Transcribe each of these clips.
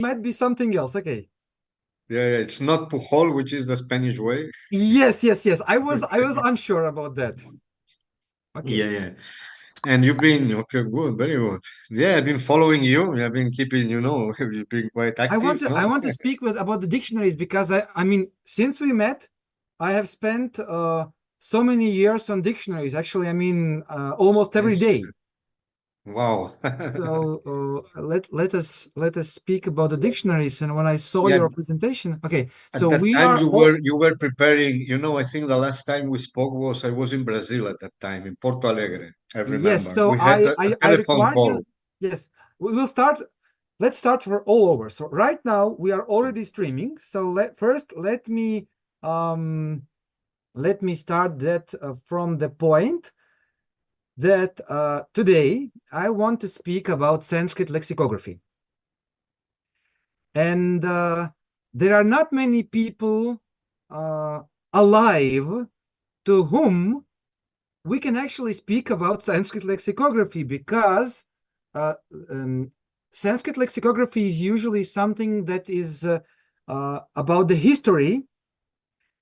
might be something else. Okay. Yeah, it's not Pujol, which is the Spanish way. Yes. I was unsure about that. Okay. Yeah. And you've been okay, good, very good. Yeah, I've been following you. I've been keeping, you've been quite active, I no? want to speak about the dictionaries because I mean, since we met, I have spent so many years on dictionaries. Actually, I mean, almost every Yes. day. Wow. So let us speak about the dictionaries. And when I saw Yeah, your presentation, okay, at so that we time are all, you were preparing, I think the last time we spoke I was in Brazil at that time, in Porto Alegre. I yes. remember. So We had a I telephone required call. you. Yes, we will start. Let's start for all over. So right now we are already streaming. So let me start that from the point that today I want to speak about Sanskrit lexicography. And there are not many people alive to whom we can actually speak about Sanskrit lexicography, because Sanskrit lexicography is usually something that is about the history.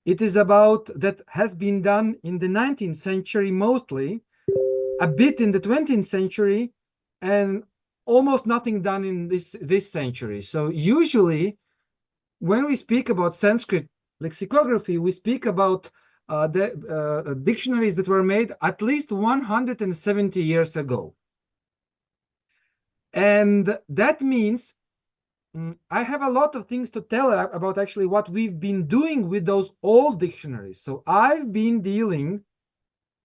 It is about that has been done in the 19th century mostly, a bit in the 20th century, and almost nothing done in this century. So usually when we speak about Sanskrit lexicography, we speak about the dictionaries that were made at least 170 years ago. And that means I have a lot of things to tell about actually what we've been doing with those old dictionaries. So I've been dealing.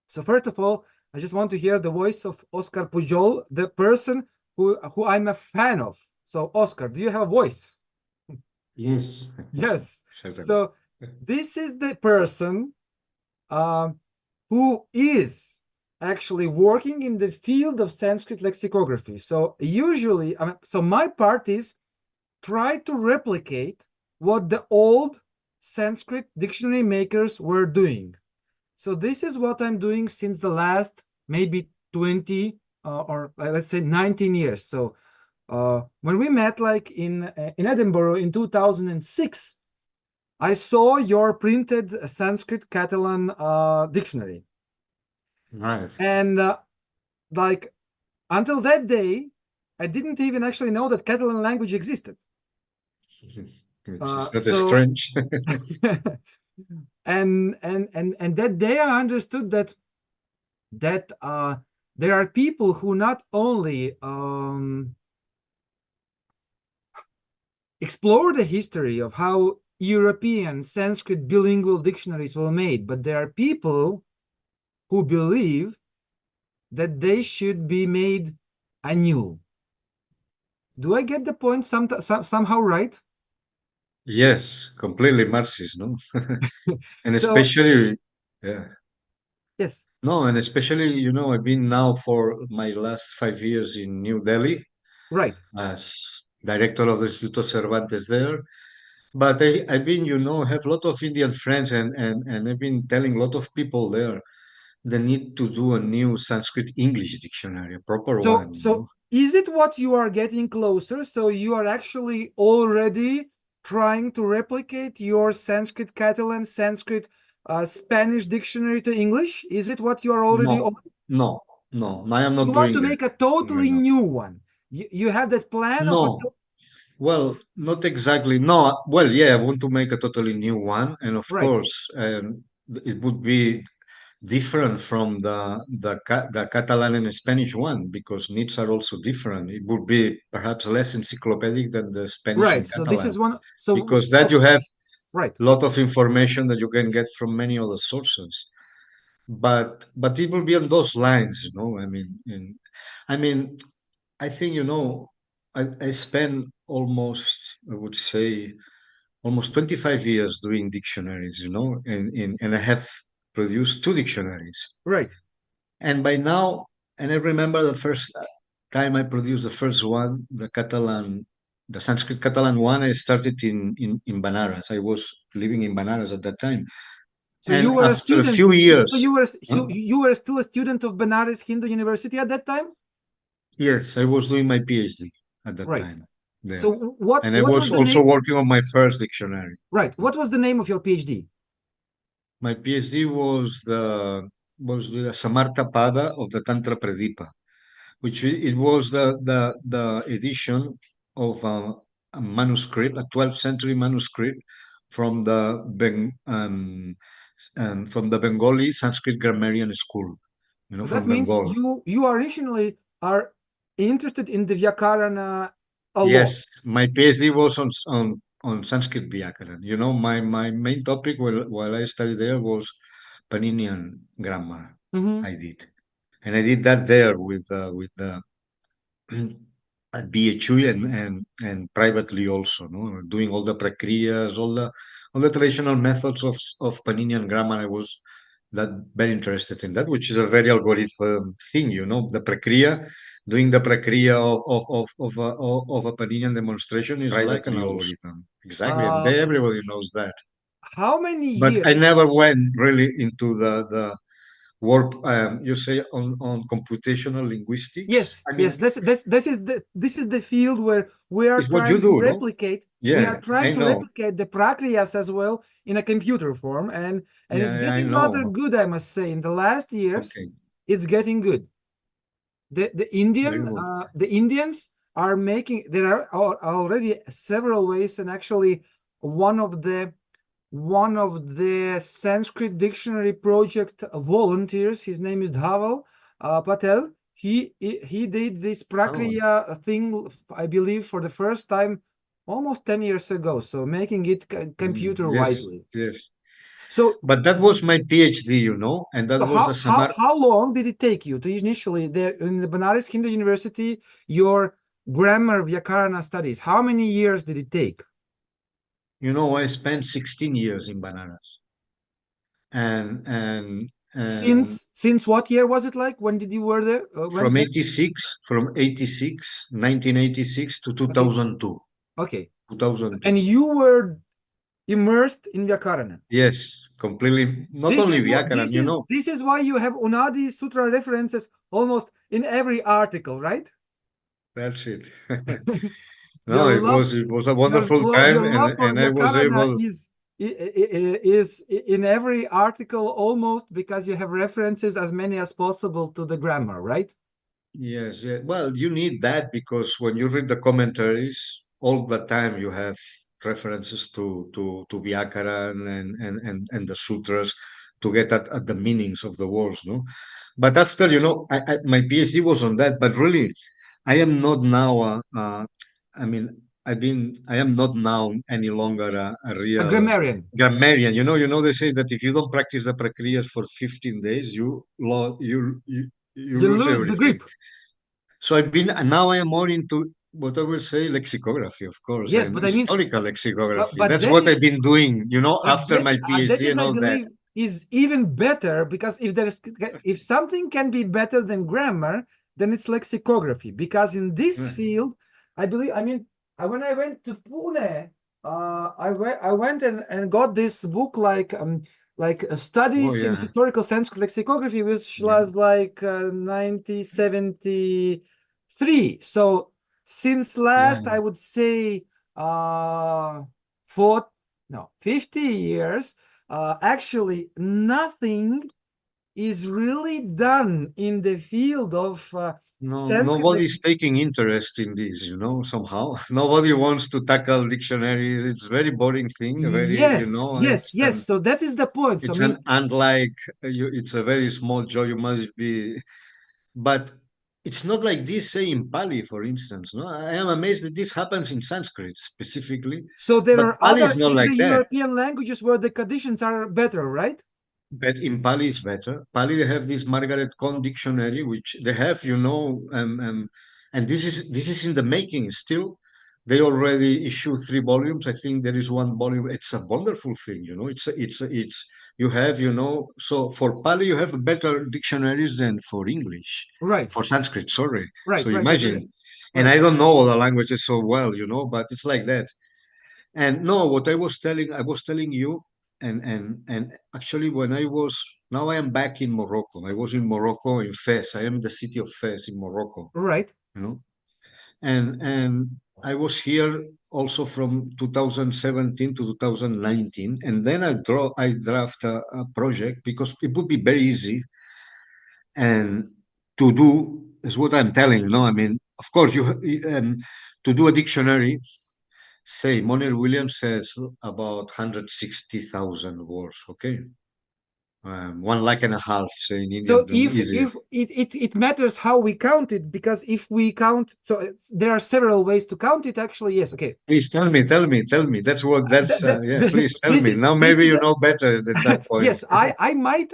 So first of all, I just want to hear the voice of Óscar Pujol, the person who I'm a fan of. So Óscar, do you have a voice? Yes. Yes. So this is the person who is actually working in the field of Sanskrit lexicography. So usually, so my part is try to replicate what the old Sanskrit dictionary makers were doing. So this is what I'm doing since the last maybe 20 or let's say 19 years. So when we met like in Edinburgh in 2006, I saw your printed Sanskrit-Catalan dictionary. Right. And like until that day, I didn't even actually know that Catalan language existed. Which is not So strange. and that day I understood that there are people who not only explore the history of how European Sanskrit bilingual dictionaries were made, but there are people who believe that they should be made anew. Do I get the point somehow right? Yes, completely Marxist, no? And So especially, yeah. yes, No, and especially, I've been now for my last 5 years in New Delhi right. as director of the Instituto Cervantes there. But I've been, have a lot of Indian friends, and I've been telling a lot of people there the need to do a new Sanskrit English dictionary, a proper one, So is it what you are getting closer? So you are actually already trying to replicate your Sanskrit Catalan, Sanskrit Spanish dictionary to English? Is it what you are already No, on? no, no, I am You not want doing to that. make a No, totally no. new one. You have that plan of a No, well, not exactly. No, well, yeah, I want to make a totally new one, and of right. course, it would be different from the Catalan and Spanish one because needs are also different. It would be perhaps less encyclopedic than the Spanish Right. and So this Catalan is one. So because that you have right. a lot of information that you can get from many other sources. But it will be on those lines, I mean, I think I spent almost, I would say, almost 25 years doing dictionaries, and I have produced two dictionaries. Right. And by now, and I remember the first time I produced the first one, the Sanskrit Catalan one, I started in Banaras. I was living in Banaras at that time. So you And were a after a student. few So years, you were still a student of Benares Hindu University at that time? yes, I was doing my PhD at that Right. time. there. So what And I what was the also name? working on my first dictionary. Right. What was the name of your PhD? My PhD was the Samartha Pada of the Tantra Pradipa, which it was the edition of a manuscript, a 12th century manuscript from from the Bengali Sanskrit grammarian school, So that from means Bengal. you originally are interested in the Vyakarana a lot. Yes, my PhD was on Sanskrit Vyakaran. My main topic while I studied there was Paninian grammar. Mhm. I did, and I did that there with the at BHU and privately also, no, doing all the prakriyas, all the traditional methods of Paninian grammar. I was that very interested in that, which is a very algorithm thing, the prakriya. Doing the prakriya of a Paninian demonstration is like an Privately also. algorithm. Exactly, and Uh, everybody knows that. how many But I years? never went really into the work, you say, on computational linguistics. Yes, I yes. mean, This is the field where we are it's what you trying to do, no? replicate. We are Yeah, trying I to know. replicate the prakriyas as well in a computer form, and Yeah, it's I getting rather know. good, I must say. In the last years, Okay, it's getting good. The very Indian good. the Indians are making. There are already several ways, and actually one of the Sanskrit dictionary project volunteers, his name is Dhaval Patel. He did this prakriya thing, I believe, for the first time almost 10 years ago. So making it computer Yes, wisely. yes. So But that was my PhD, and that so was the how long did it take you to initially there in the Banaras Hindu University your grammar Vyakarana studies? How many years did it take? I spent 16 years in Banaras, and Since what year was it like? When did you were there? from 1986 to Okay, 2002. okay. 2002. And you were immersed in Vyakarana. Yes, completely. Not This only is what Vyakaran, this is why you have Unadi Sutra references almost in every article, right? that's it. No, Your it love, was it was a wonderful time, your love for and I was Vyakarana able. is in every article almost, because you have references as many as possible to the grammar, right? Yes, yeah. Well, you need that because when you read the commentaries, all the time you have references to Vyakaran and the sutras to get at the meanings of the words, no? But after, my PhD was on that, but really, I am not now, I mean, I am not now any longer a A real grammarian. grammarian. They say that if you don't practice the prakriyas for 15 days, you You lose lose the everything. grip. So now I am more into what I will say lexicography, of course, Yes, and but I mean, historical lexicography. but That's that what is I've been doing, after my that PhD is, and I all that. believe, is even better, because if something can be better than grammar, then it's lexicography. Because in this Yeah. field, I believe, I mean, when I went to Pune, I went and got this book like Oh studies in yeah, historical Sanskrit lexicography, which yeah. was like 1973. So since Yeah. last, I would say uh 50 years, actually nothing is really done in the field of No, Sanskrit nobody's taking interest in this, somehow. Nobody wants to tackle dictionaries. It's very boring thing, very, Yes, yes, yes. So that is the point. So I it's mean, an unlike it's a very small joy. You must be, but it's not like this, say in Pali, for instance. No, I am amazed that this happens in Sanskrit specifically, so there but are Pali is other not like that. Indo-European languages where the conditions are better, right? But in Pali is better. Pali, they have this Margaret Cohn dictionary, which they have, and this is in the making still. They already issued 3 volumes. I think there is one volume. It's a wonderful thing. It's you have, so for Pali you have better dictionaries than for English, Right, for Sanskrit. Sorry. right, So right, right, right, imagine, and right. I don't know all the languages so well, but it's like that. And no, what I was telling you, and actually, when now I am back in Morocco. I was in Morocco in Fez. I am in the city of Fez in Morocco. Right. You know, and I was here also from 2017 to 2019, and then I draft a project because it would be very easy and to do is what I'm telling you. No, I mean, of course, to do a dictionary. Say, Monier Williams says about 160,000 words. Okay, 1.5 lakh, say in So Indian, if easy. it matters how we count it, because if we count, so there are several ways to count it. Actually, yes. Okay. Please tell me. That's what. That's yeah. Please tell me. Now maybe you know better at that point. Yes, I might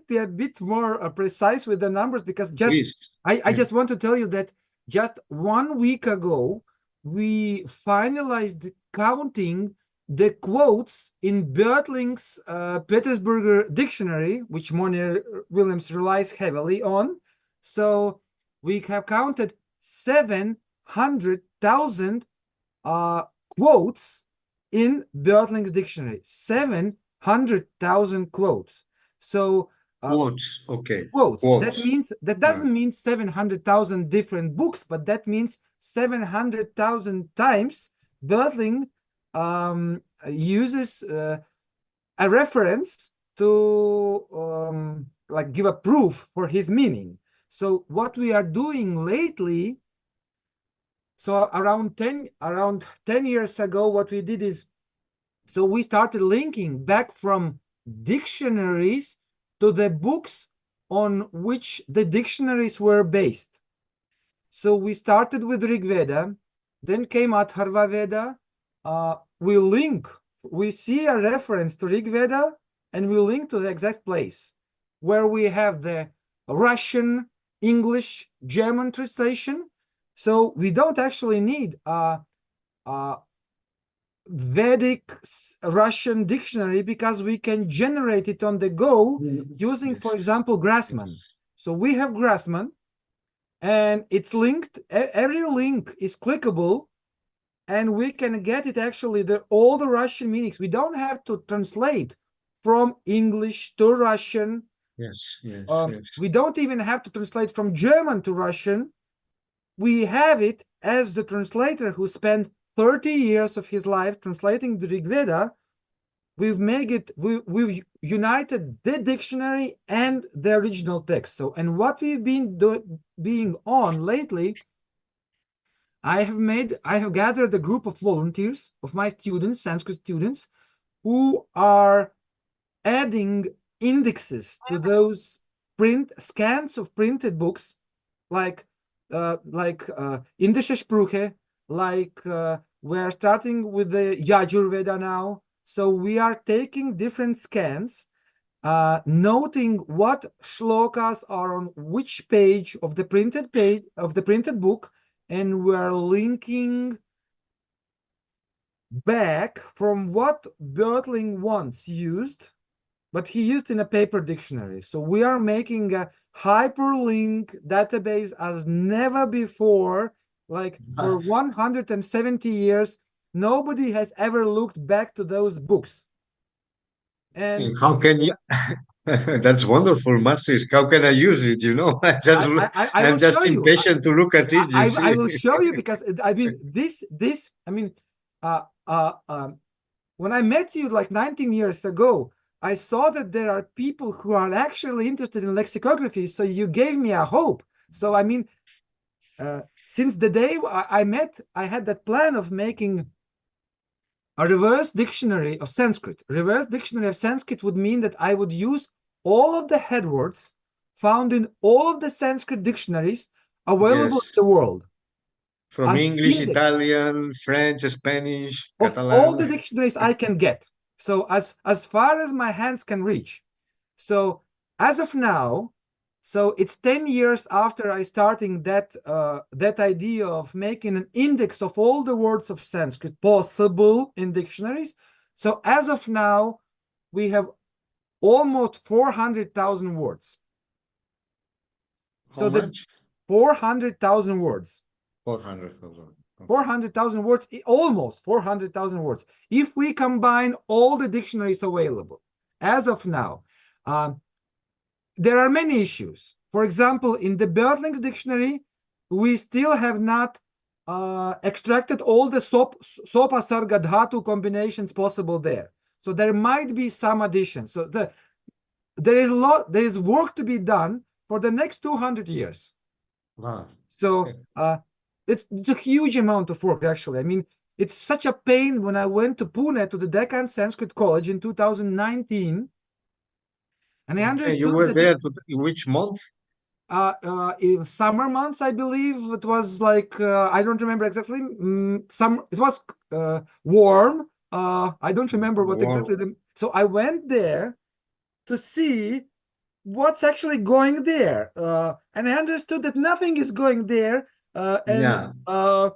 be a bit more precise with the numbers, because just Please. I just want to tell you that just 1 week ago we finalized counting the quotes in Bertling's Petersburger dictionary, which Monier Williams relies heavily on. So we have counted 700,000 quotes in Bertling's dictionary. 700,000 quotes. So Quotes. Okay. quotes. Quotes. That doesn't mean 700,000 different books, but that means 700,000 times Bertling uses a reference to like give a proof for his meaning. So what we are doing lately, so around 10 years ago, what we did is, so we started linking back from dictionaries to the books on which the dictionaries were based. So we started with Rig Veda, then came Atharva Veda. We see a reference to Rig Veda, and we link to the exact place where we have the Russian, English, German translation. So we don't actually need a Vedic Russian dictionary, because we can generate it on the go using, for example, Grassman. So we have Grassman, and it's linked. Every link is clickable, and we can get it actually all the Russian meanings. We don't have to translate from English to Russian. Yes. We don't even have to translate from German to Russian. We have it as the translator who spent 30 years of his life translating the Rig Veda. We've united the dictionary and the original text. So, and what we've been being on lately, I have gathered a group of volunteers, of my students, Sanskrit students, who are adding indexes to those scans of printed books, like indische Sprüche, like we're starting with the Yajur Veda now. So we are taking different scans, noting what shlokas are on which page of the printed book, and we're linking back from what Bertling once used, but he used in a paper dictionary. So we are making a hyperlink database as never before. Like for 170 years, nobody has ever looked back to those books. And how can you? That's wonderful, Marcis. How can I use it? You know, I'm just impatient to look at it. I will show you, because I mean when I met you like 19 years ago, I saw that there are people who are actually interested in lexicography. So you gave me a hope. So I mean, since the day I met, I had that plan of making a reverse dictionary of Sanskrit. Reverse dictionary of Sanskrit would mean that I would use all of the headwords found in all of the Sanskrit dictionaries available in the world. From English, Italian, French, Spanish, of Catalan. all the dictionaries I can get. So as far as my hands can reach. So as of now, so it's 10 years after I starting that idea of making an index of all the words of Sanskrit possible in dictionaries. So as of now, we have almost 400,000 words. How much? 400,000 words. 400,000. 400,000 words, almost 400,000 words. If we combine all the dictionaries available, as of now, there are many issues. For example, in the Bertling's dictionary, we still have not extracted all the sopa sarga dhatu combinations possible there. So there might be some additions. So there is work to be done for the next 200 years. Wow. So it's a huge amount of work, actually. I mean, it's such a pain when I went to Pune to the Deccan Sanskrit College in 2019, and I understood you were that there which month? in summer months, I believe it was like I don't remember exactly. It was warm. I don't remember what exactly. So I went there to see what's actually going there, and I understood that nothing is going there. I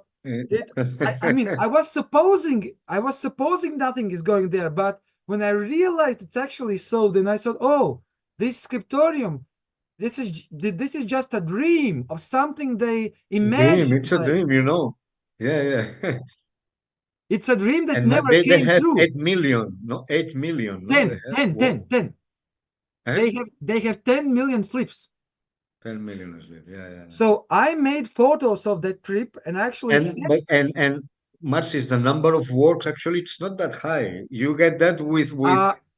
mean, I was supposing nothing is going there, but when I realized it's actually so, then I thought, oh, this scriptorium, this is just a dream of something they imagined. It's a dream, you know. Yeah. It's a dream that And never they came have true. 8 million, no? 8 million, no? 10. Eh? They have 10 million slips. 10 million is it? Yeah. So I made photos of that trip and actually and Marcis, the number of works actually it's not that high. You get that with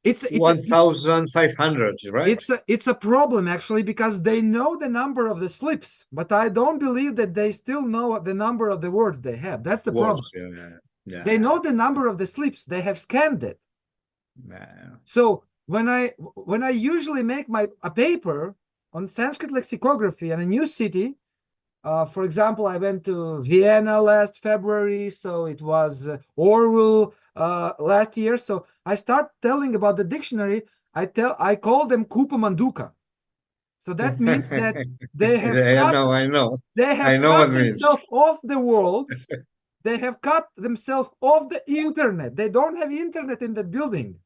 it's 1,500, right? It's a problem actually, because they know the number of the slips, but I don't believe that they still know the number of the words they have. That's the problem. Yeah. They know the number of the slips. They have scanned it. Yeah. So when I usually make a paper on Sanskrit lexicography in a new city, for example, I went to Vienna last February, so it was Orwell last year. So I start telling about the dictionary. I call them Kupa Manduka. So that means that they have I know. They have cut themselves off the world. They have cut themselves off the internet. They don't have internet in the building.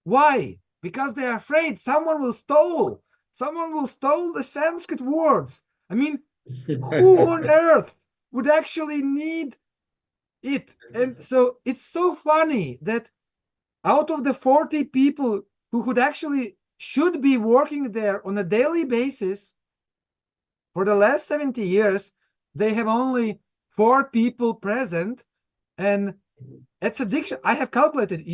Why? Because they're afraid someone will steal the Sanskrit words. I mean, who on earth would actually need it? And so it's so funny that out of the 40 people who should be working there on a daily basis for the last 70 years, they have only 4 people present. And it's addiction. I have calculated.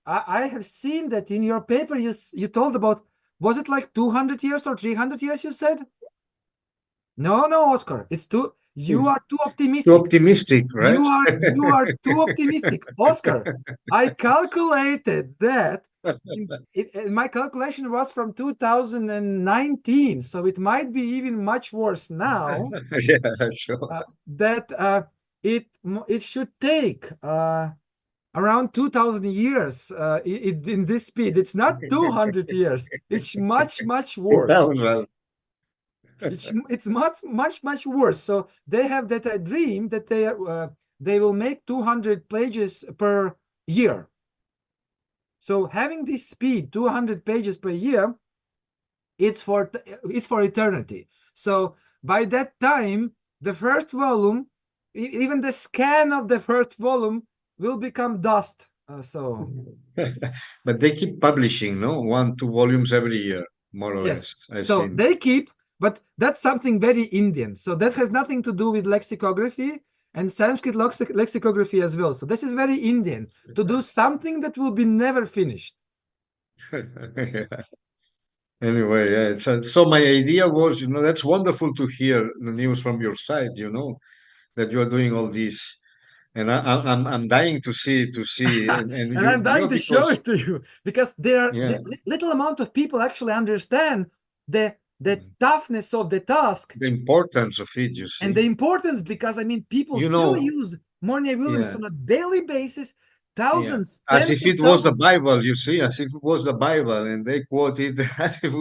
I have seen that in your paper. You told about, was it like 200 years or 300 years? You said. No, Oscar. It's too. You are too optimistic. Too optimistic, right? You are too optimistic, Oscar. I calculated that. My calculation was from 2019, so it might be even much worse now. Yeah, sure. It should take around 2,000 years in this speed. It's not 200 years. It's much worse. It's much worse. So they have that dream that they will make 200 pages per year. So having this speed, 200 pages per year, it's for eternity. So by that time, the first volume, even the scan of the first volume, will become dust. But they keep publishing, no? 1-2 volumes every year, more or less. They keep, but that's something very Indian. So that has nothing to do with lexicography and Sanskrit lexicography as well. So this is very Indian, to do something that will be never finished. Anyway, yeah. So my idea was, that's wonderful to hear the news from your side, that you are doing all this. And I'm dying to see and I'm dying to show it to you, because there are little amount of people actually understand the toughness of the task, the importance of it, you see, and the importance, because I mean people still use Mornia Williams on a daily basis, thousands, as if it was the Bible, you see, as if it was the Bible, and they quote it as if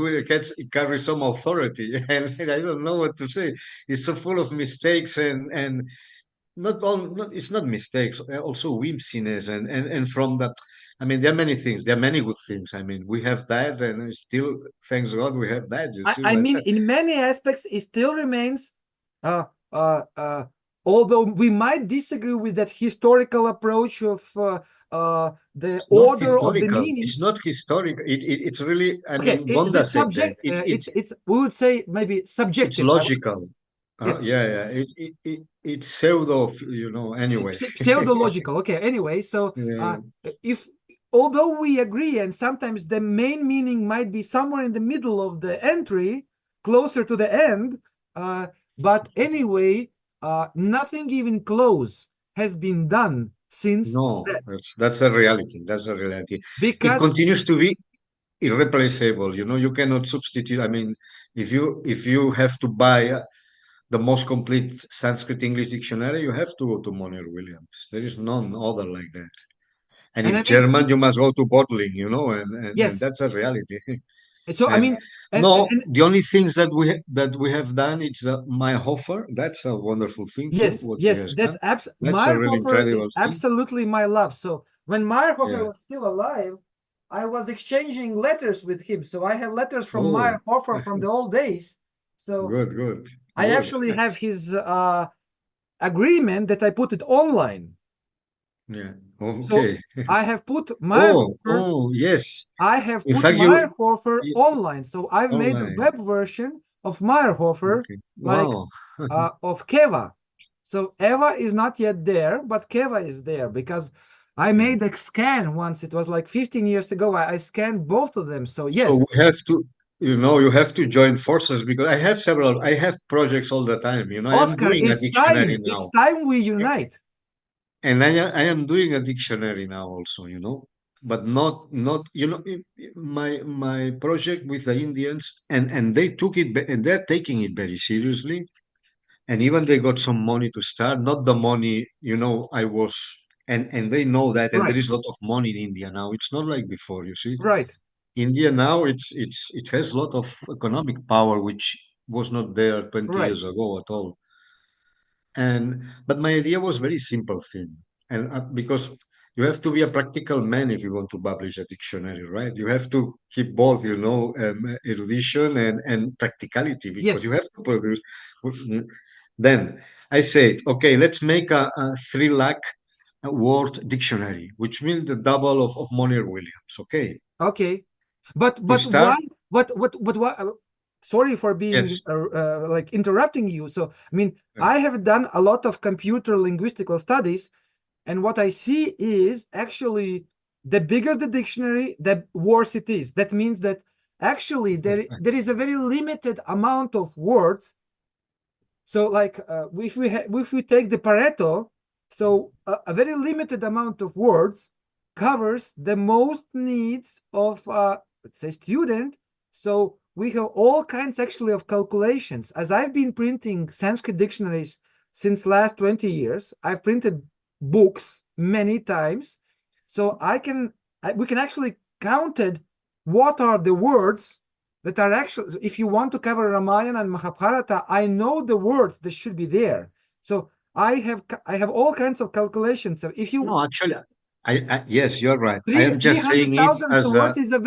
it carries some authority, and I don't know what to say. It's so full of mistakes and it's not mistakes, also whimsiness and from that. I mean, there are many things. There are many good things. I mean, we have that, and still, thanks God, we have that. You see, I mean, in many aspects, it still remains. Although we might disagree with that historical approach of the order of the meanings. It's not historical. It's really. I Okay, mean, the subject. We would say maybe subjective. It's logical. Yeah. It's pseudo, anyway. Pseudological. Okay. Anyway, so Yeah. if although we agree, and sometimes the main meaning might be somewhere in the middle of the entry, closer to the end, but anyway, nothing even close has been done since No, that. that's a reality. That's a reality. It Because continues to be irreplaceable. You cannot substitute. I mean, if you have to buy the most complete Sanskrit English dictionary, you have to go to Monier Williams. There is none other like that. And and I if mean German, you must go to Bottling, and yes. that's a reality. So I And mean, no, and the only things that we have done is Meyerhofer. That's a wonderful thing too. yes, What he yes, has that's done. That's a really Meyerhofer is incredible thing. absolutely my love. So when Meyerhofer Yeah. was still alive, I was exchanging letters with him. So I have letters from Oh, Meyerhofer from the old days. So good, good, I good. actually have his agreement that I put it online. Yeah. So Okay. I have put Meyerhofer. Oh, yes. I have In put fact, Meyerhofer you online. So I've made a online. web version of Meyerhofer, Okay. like Wow. of Keva. So Eva is not yet there, but Keva is there because I Yeah. made a scan once. It was like 15 years ago. I scanned both of them. So So yes, we have to, you have to join forces because I have projects all the time. I am Oscar, doing a it's dictionary time. It's now. time we unite. And I am doing a dictionary now also, but not my project with the Indians, and they took it and they're taking it very seriously, and even they got some money to start, not the money, I was, and they know that, and there Right, is a lot of money in India now. It's not like before, you see. right, India now, it has a lot of economic power, which was not there 20 right. years ago at all. But my idea was very simple thing, and because you have to be a practical man if you want to publish a dictionary, right? You have to keep both, erudition and practicality, because you Yes, have to produce. Then I said, okay, let's make a 3 lakh word dictionary, which means the double of Monier Williams. Okay, okay. But why? start. But why? Sorry for being Yes. like interrupting you. So I mean, uh, I have done a lot of computer linguistical studies, and what I see is actually the bigger the dictionary, the worse it is. That means that actually there is a very limited amount of words. So like if we take the Pareto, so a very limited amount of words covers the most needs of let's say student. So we have all kinds actually of calculations. As I've been printing Sanskrit dictionaries since last 20 years, I've printed books many times. So we can actually count it, what are the words that are actually, if you want to cover Ramayana and Mahabharata, I know the words that should be there. So I have all kinds of calculations. So if you no, actually, yes, you're right. I three am three just hundred saying it thousand as words a. is a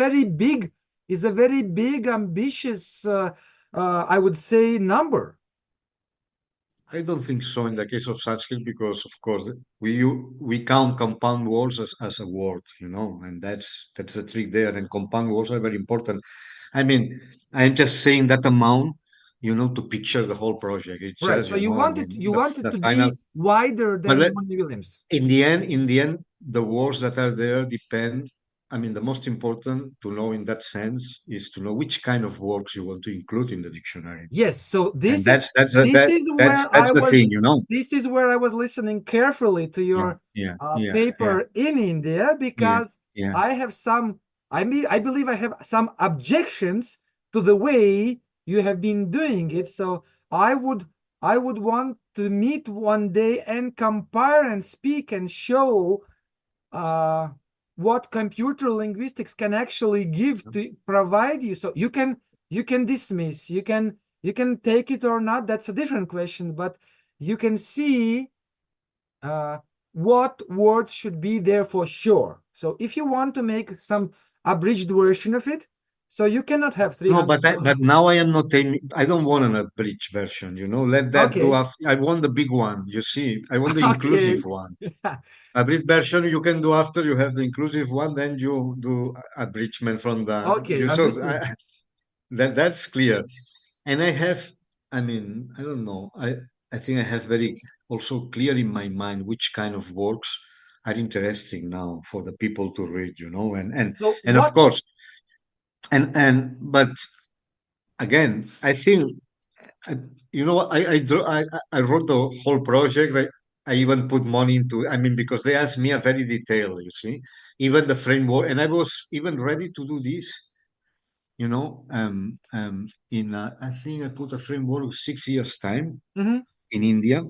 very big ambitious I would say number. I don't think so in the case of Sanskrit, because of course we count compound words as a word, and that's the trick there. And compound words are very important. I mean, I'm just saying that amount, to picture the whole project. It's Right. just, So you I want it mean, you want it the to final. be wider But than Monty Williams. in the end, the words that are there depend. I mean, the most important to know in that sense is to know which kind of words you want to include in the dictionary. Yes, so And that's that's the thing, this is where I was listening carefully to Yeah, your yeah, yeah, yeah, paper in India, yeah, because yeah. I have some, I believe I have some objections to the way you have been doing it. So I would I would want to meet one day and compare and speak and show uh, what computer linguistics can actually give to provide you. So you can dismiss, you can take it or not. That's a different question, but you can see what words should be there for sure. So if you want to make some abridged version of it, so you cannot have No, but 300,000. now I am not aiming. I don't want an abridged version. Let that do. Okay. I want the big one. You see, I want the inclusive Okay. one. Abridged version you can do after you have the inclusive one. Then you do abridgment from the. Okay, You so understood. that's clear. And I have I mean, I don't know. I think I have very also clear in my mind which kind of works are interesting now for the people to read, you know, So and of what? course, but again, I think I, you know, I wrote the whole project. I even put money into. I mean, because they asked me a very detailed. You see, even the framework, and I was even ready to do this. You know, I think I put a framework of 6 years time Mhm, in India.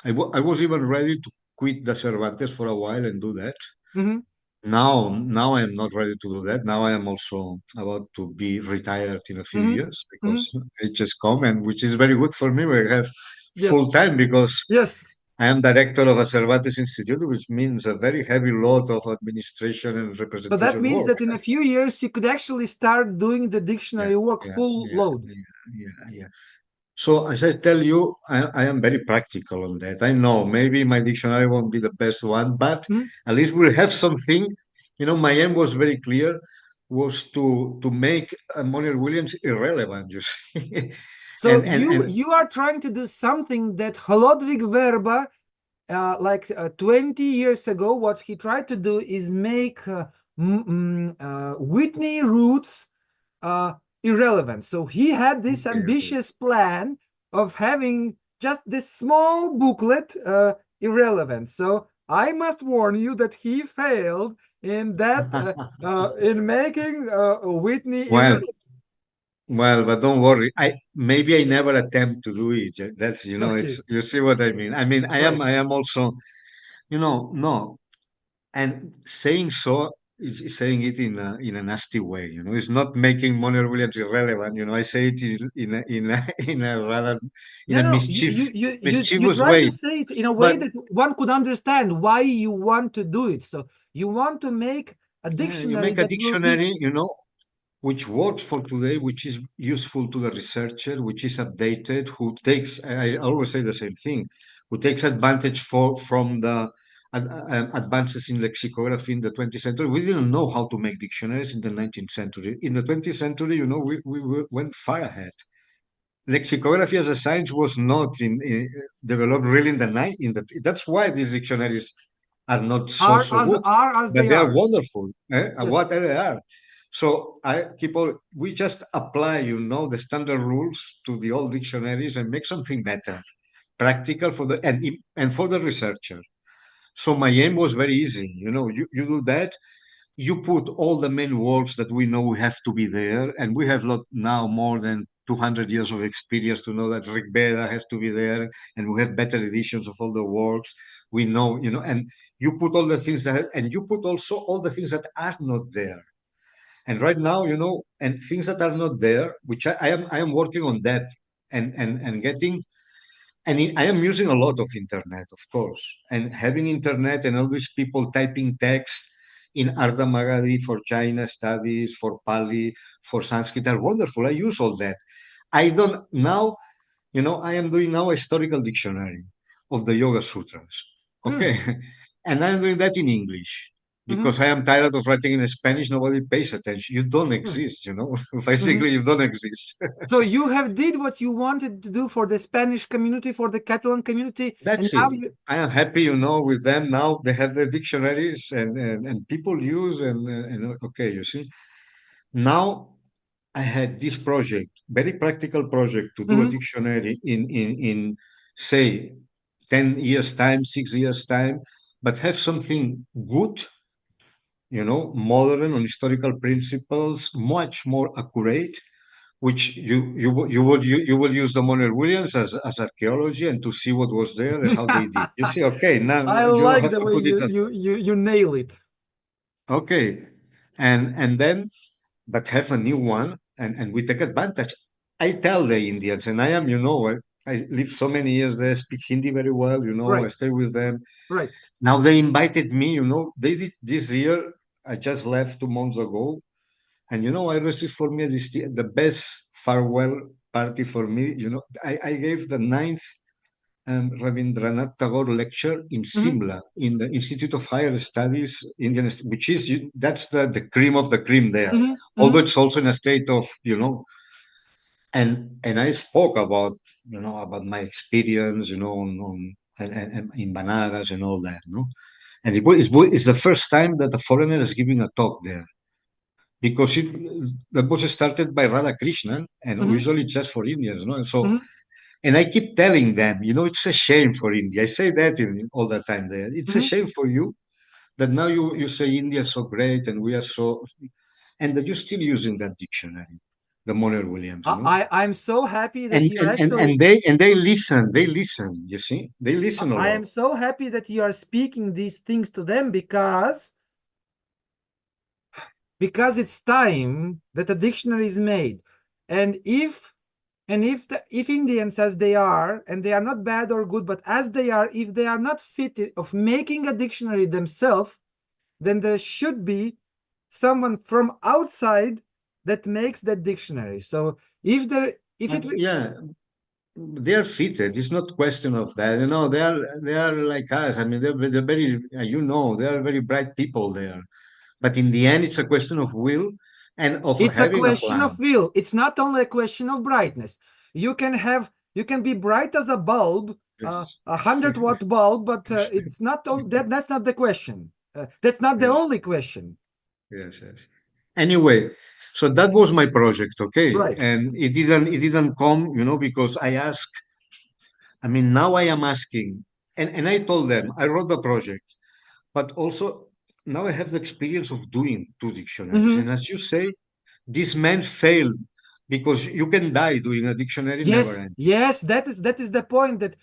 I was even ready to quit the Cervantes for a while and do that. mhm. Now I am not ready to do that. Now I am also about to be retired in a few Mhm, years because mhm. I just come, and which is very good for me. We have Yes, full time because yes. I am director of a Cervantes Institute, which means a very heavy load of administration and So that representation means work. that in a few years you could actually start doing the Yeah, dictionary work yeah, full yeah, load. yeah. So as I tell you, I am very practical on that. I know maybe my dictionary won't be the best one, but Mhm. at least we'll have something. You know, my aim was very clear, was to make Monier Williams irrelevant. You see, So and you are trying to do something that Holodvig Verba, 20 years ago, what he tried to do is make Whitney roots uh, irrelevant. So he had this okay, okay. ambitious plan of having just this small booklet irrelevant. So I must warn you that he failed in that in making Whitney Well, irrelevant. but don't worry. Maybe I never attempt to do it. That's Okay, it's you see what I mean. I mean, right. I am also, no. And saying so is saying it in a nasty way. You know, it's not making Monroe Williams irrelevant. You know, I say it in a in a rather in No, a no, you mischievous try to way. say it in a way But that one could understand why you want to do it. So you want to make a yeah, you dictionary make a that will be dictionary, which works for today, which is useful to the researcher, which is updated, who takes, I always say the same thing, who takes advantage from the advances in lexicography in the 20th century. We didn't know how to make dictionaries in the 19th century. In the 20th century, we went far ahead. Lexicography as a science was not developed really in the night. That's why these dictionaries are not so good, are as but they they are are. wonderful. Yes. What they are. So we just apply, the standard rules to the old dictionaries and make something better, practical for and for the researcher. So my aim was very easy. You do that, you put all the main works that we know have to be there, and we have now more than 200 years of experience to know that Rig Veda has to be there, and we have better editions of all the works. We know, and you put all the things and you put also all the things that are not there. And right now, and things that are not there, which I am working on that, and getting, I am using a lot of internet, of course, and having internet and all these people typing text in Ardha Magadhi for China studies, for Pali, for Sanskrit are wonderful. I use all that. I don't now, I am doing now a historical dictionary of the Yoga Sutras. Mm, Okay. And I'm doing that in English mhm, because I am tired of writing in Spanish. Nobody pays attention. You don't mm, exist, mhm. Basically, you don't exist. So you have did what you wanted to do for the Spanish community, for the Catalan community, and That's now it. I am happy, with them now. They have their dictionaries, and people use, and okay, you see. Now I had this project, very practical project, to do a Mhm. dictionary in say 10 years time, 6 years time, but have something good, modern on historical principles, much more accurate, which you will use the Monroe Williams as archaeology and to see what was there and how they did. You see, okay, now I you don't like have the to way put it you nail it. okay, and then but have a new one, and we take advantage. I tell the Indians, and I am, I lived so many years there, speak Hindi very well, I Right, stay with them. right. Now they invited me, they did this year. I just left 2 months ago. And I received for me the best farewell party for me. I gave the ninth Rabindranath Tagore lecture in Mhm, Simla in the Institute of Higher Studies, Indian, which is that's the cream of the cream there. mhm, Although mhm. it's also in a state of and I spoke about about my experience, and in Banaras and all that, and it's the first time that a foreigner is giving a talk there, because that was started by Radha Krishnan, and Mhm, usually just for Indians, and so. mhm, And I keep telling them, it's a shame for India. I say that all the time there. It's a mhm. shame for you that now you say India is so great and we are so, and that you're still using that dictionary, the Moner Williams, I'm so happy that and you're and and, actually and they and they listen. You see, they listen a I lot. am so happy that you are speaking these things to them because it's time that a dictionary is made. And if Indians as they are, and they are not bad or good, but as they are, if they are not fit of making a dictionary themselves, then there should be someone from outside that makes that dictionary. So if it Yeah, they are fitted. It's not question of that. They are like us. I mean, they're very, they are very bright people there. But in the end, it's a question of will and of It's a having a question of plan. will. It's not only a question of brightness. You can be bright as a bulb, Yes. 100-watt bulb, but it's not that's not the question. That's not the Yes. only question. Yes. Yes. Anyway, so that was my project, okay, Right. and it didn't come, because I asked. I mean, now I am asking, and I told them I wrote the project, but also now I have the experience of doing two dictionaries, Mhm. and as you say, this man failed because you can die doing a dictionary never Yes, ends. yes, that is the point, that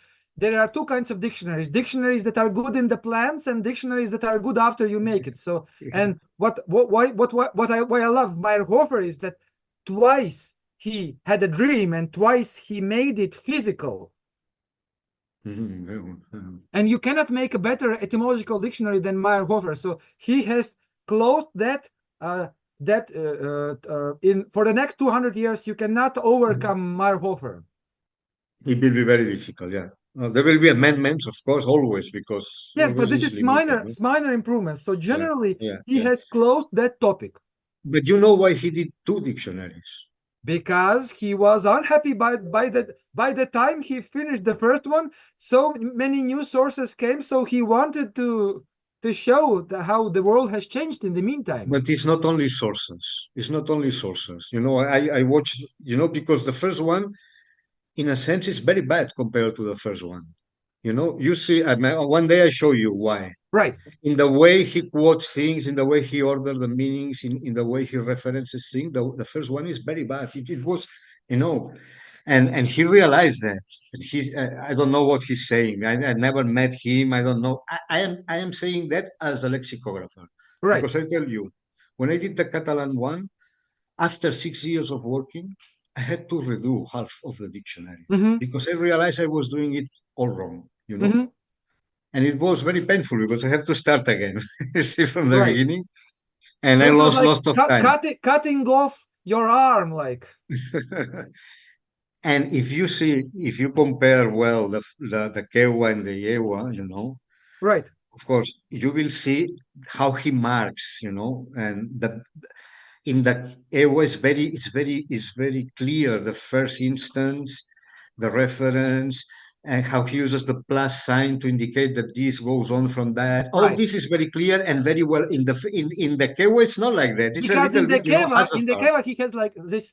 there are two kinds of dictionaries: dictionaries that are good in the plans and dictionaries that are good after you make it. So, and why I love Meyerhofer is that twice he had a dream and twice he made it physical. And you cannot make a better etymological dictionary than Meyerhofer. So he has closed that in for the next 200 years. You cannot overcome Meyerhofer. It will be very difficult, yeah. There will be amendments, of course, always, because Yes, but always this is is limited, no? minor improvements. So Yeah, generally, yeah, he yeah. has closed that topic But you know why he did two dictionaries? because he was unhappy by the time he finished the first one. So many new sources came, so he wanted to show how the world has changed in the meantime. But it's not only sources. It's not only sources. I watched, because the first one, in a sense, is very bad compared to the first one. You see, one day I show you why. Right. In the way he quotes things, in the way he orders the meanings, in the way he references things, the first one is very bad. It was, you know, and he realized that. And I don't know what he's saying. I never met him. I don't know. I am saying that as a lexicographer, Right. because I tell you, when I did the Catalan one, after 6 years of working, I had to redo half of the dictionary Mm-hmm. because I realized I was doing it all wrong. Mm-hmm. And it was very painful because I have to start again, see from the Right. beginning, and So I it was lost like lots of time. cutting off your arm, like. And if you compare well the Kewa and the Yewa, Right. of course, you will see how he marks, and in the Ewa it's very clear the first instance, the reference, and how he uses the plus sign to indicate that this goes on from that. All Right. this is very clear and very well in the Kewa. It's not like that. It's a Because little bit, in the Hazathar. Keva he has like this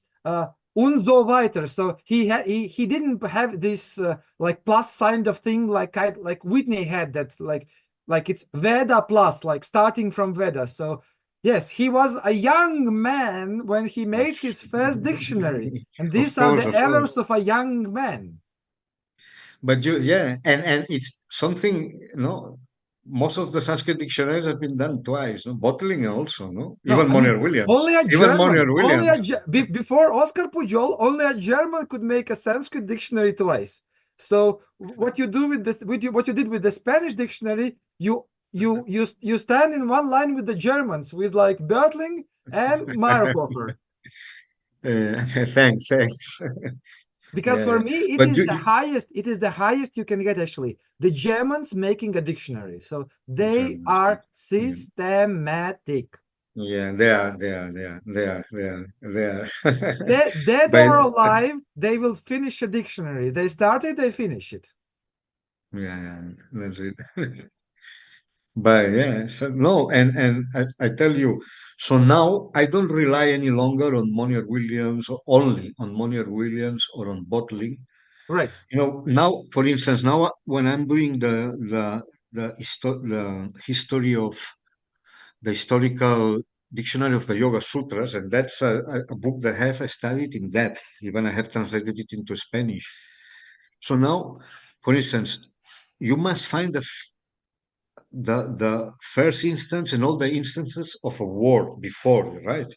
und so weiter. So he didn't have this like plus sign of thing like Whitney had, that like it's Veda plus, like starting from Veda. So yes, he was a young man when he made his first dictionary, and Of these are course, the of course. errors of a young man. But yeah, and it's something, most of the Sanskrit dictionaries have been done twice, no? Bottling also, no? No, Even I mean, Monier Williams. only a Even German, Monier Williams. before Oskar Pujol, only a German could make a Sanskrit dictionary twice. So what you do with this, what you did with the Spanish dictionary, you stand in one line with the Germans, with like Bertling and Meyerhofer. Thanks. Because Yeah, for yeah. me, it But is the highest, you can get, actually. The Germans making a dictionary. So they Germans, are yeah. systematic. Yeah, they are. Dead But or alive, they will finish a dictionary. They start it, they finish it. yeah, that's it. But yeah, so no, and I tell you, so now I don't rely any longer on Monier Williams or only on Monier Williams or on bottling. Right. You know, now, for instance, now when I'm doing the history of the historical dictionary of the Yoga Sutras, and that's a book that I have studied in depth. Even I have translated it into Spanish. So now, for instance, you must find the first instance and all the instances of a word before, right?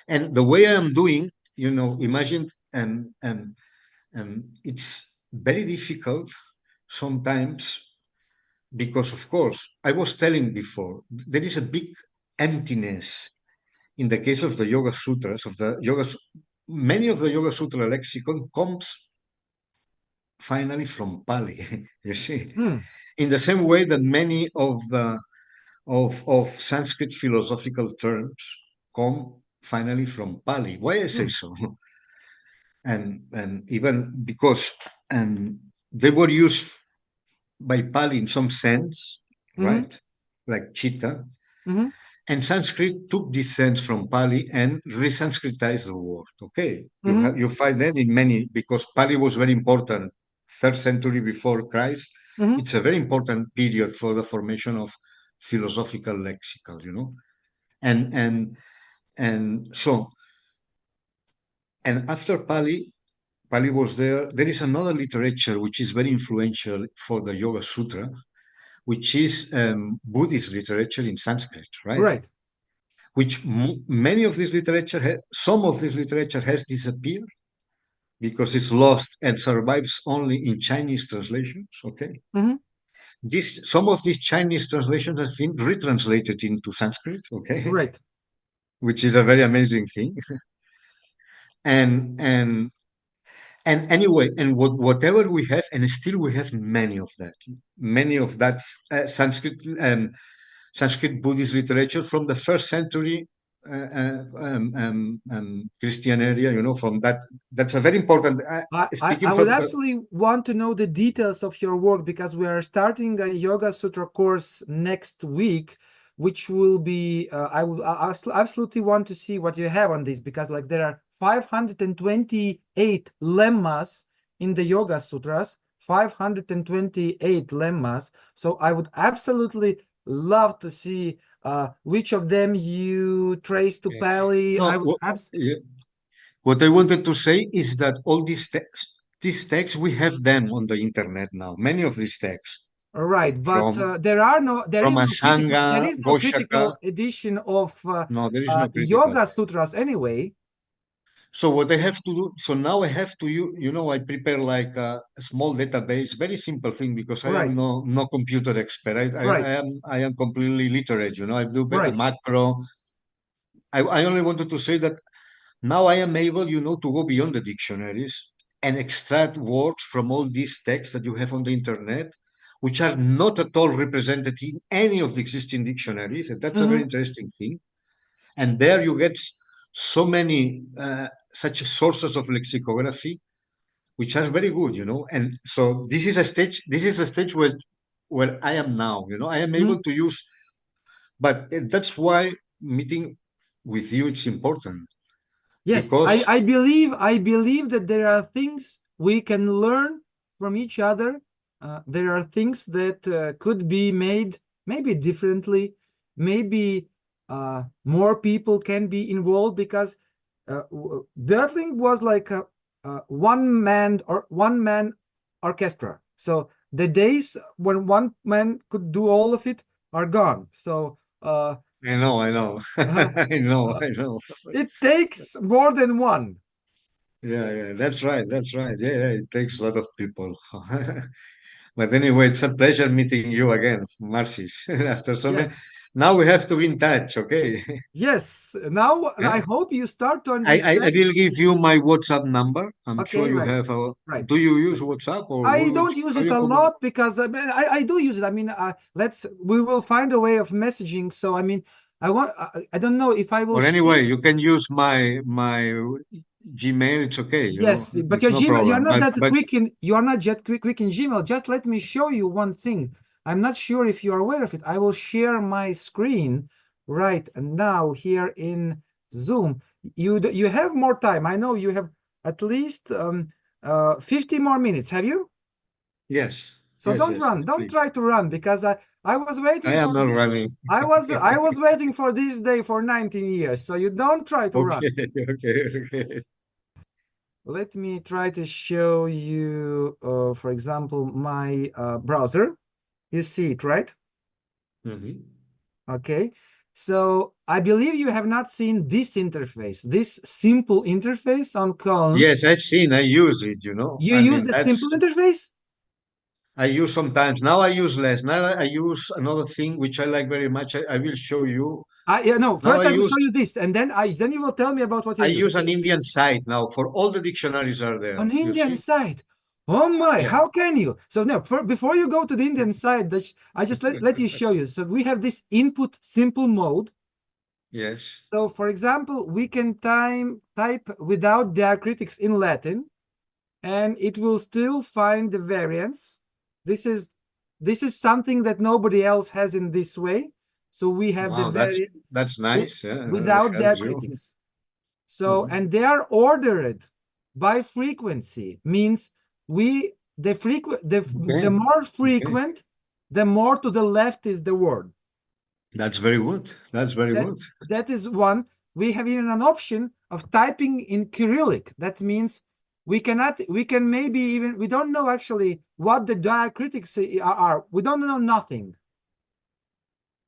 And the way I'm doing, you know, imagine and it's very difficult sometimes because, of course, I was telling before, there is a big emptiness in the case of the Yoga Sutras, many of the Yoga Sutra lexicon comes finally from Pali, you see. Hmm. In the same way that many of the of Sanskrit philosophical terms come finally from Pali. Why I say Hmm. so? And even because and they were used by Pali in some sense, Mm-hmm. right? Like chitta. Mm-hmm. And Sanskrit took this sense from Pali and re-Sanskritized the word. Okay, Mm-hmm. you find that in many because Pali was very important. Third century before Christ, Mm-hmm. it's a very important period for the formation of philosophical lexical. You know, and and and so and after Pali was there. There is another literature which is very influential for the Yoga Sutra, which is Buddhist literature in Sanskrit, right? Right. Which many of this literature, some of this literature has disappeared because it's lost and survives only in Chinese translations. Okay, Mm-hmm. some of these Chinese translations have been retranslated into Sanskrit. Okay, Right. which is a very amazing thing. And and and anyway, and whatever we have, and still we have many of that Sanskrit Buddhist literature from the first century Christian area, you know, from that. That's a very important. Speaking I would from the, absolutely want to know the details of your work because we are starting a Yoga Sutra course next week, which will be, I absolutely want to see what you have on this because like there are 528 lemmas in the Yoga Sutras, 528 lemmas. So I would absolutely love to see which of them you trace to Pali. I no, would yeah, what I wanted to say is that all these texts, we have them on the internet now. Many of these texts right, but from there is no Asanga, critical Goshaka. edition of No, there is no critical. Yoga Sutras anyway. So what I have to do, so now I have to, I prepare like a small database, very simple thing because I am Right, no computer expert. right, I am completely literate. I do a right. macro. I only wanted to say that now I am able, to go beyond the dictionaries and extract words from all these texts that you have on the internet, which are not at all represented in any of the existing dictionaries. And that's a very Mm-hmm, interesting thing. And there you get so many such sources of lexicography which are very good, and so this is a stage where I am now, I am mm-hmm. able to use, but that's why meeting with you is important Yes, because I believe that there are things we can learn from each other. There are things that could be made maybe differently. Maybe more people can be involved because the thing was like a one man orchestra. So the days when one man could do all of it are gone. So I know uh, I know. it takes more than one. Yeah, that's right. Yeah, it takes a lot of people. But anyway, it's a pleasure meeting you again, Marcis. After so many, Yes. now we have to be in touch, okay? Yes. Now I hope you start to I understand. will give you my WhatsApp number. I'm sure Okay, you right. have a. Right. Do you use WhatsApp or I don't use how it you a communicate? lot because I do use it. I mean, we will find a way of messaging. So I mean, I don't know if I will. Or anyway, you can use my Gmail. It's okay. Yes, but it's your no Gmail, problem. you're not that but quick in. You are not just quick in Gmail. Just let me show you one thing. I'm not sure if you are aware of it. I will share my screen right now here in Zoom. You have more time. I know you have at least 50 more minutes. Have you? yes. So yes, don't yes, run. yes, Don't please. try to run because I was waiting I am for not this. running. I was waiting for this day for 19 years. So you don't try to run. Okay, okay. Let me try to show you, for example, my browser. You see it, right? Mhm. Okay. So I believe you have not seen this interface, this simple interface on Chrome. Yes, I've seen. I use it. You I use mean, the simple interface? I use sometimes. Now I use less. Now I use another thing which I like very much. I will show you. Yeah, no. Now First, I will show you this, and then you will tell me about what you I use. use an Indian site now for all the dictionaries are there. An You Indian see? site. Oh my, Yeah. how can you? So now, before you go to the Indian site, I just let you show you. So we have this input simple mode. Yes. So for example, we can type without diacritics in Latin, and it will still find the variants. This is something that nobody else has in this way. So we have the Wow, variants that's nice. Yeah, that without helps you. diacritics. So, and they are ordered by frequency, means the more frequent, the more to the left is the word. That's very good. That's very good. That is one. We have even an option of typing in Cyrillic. That means we can maybe even, we don't know actually what the diacritics are. We don't know nothing.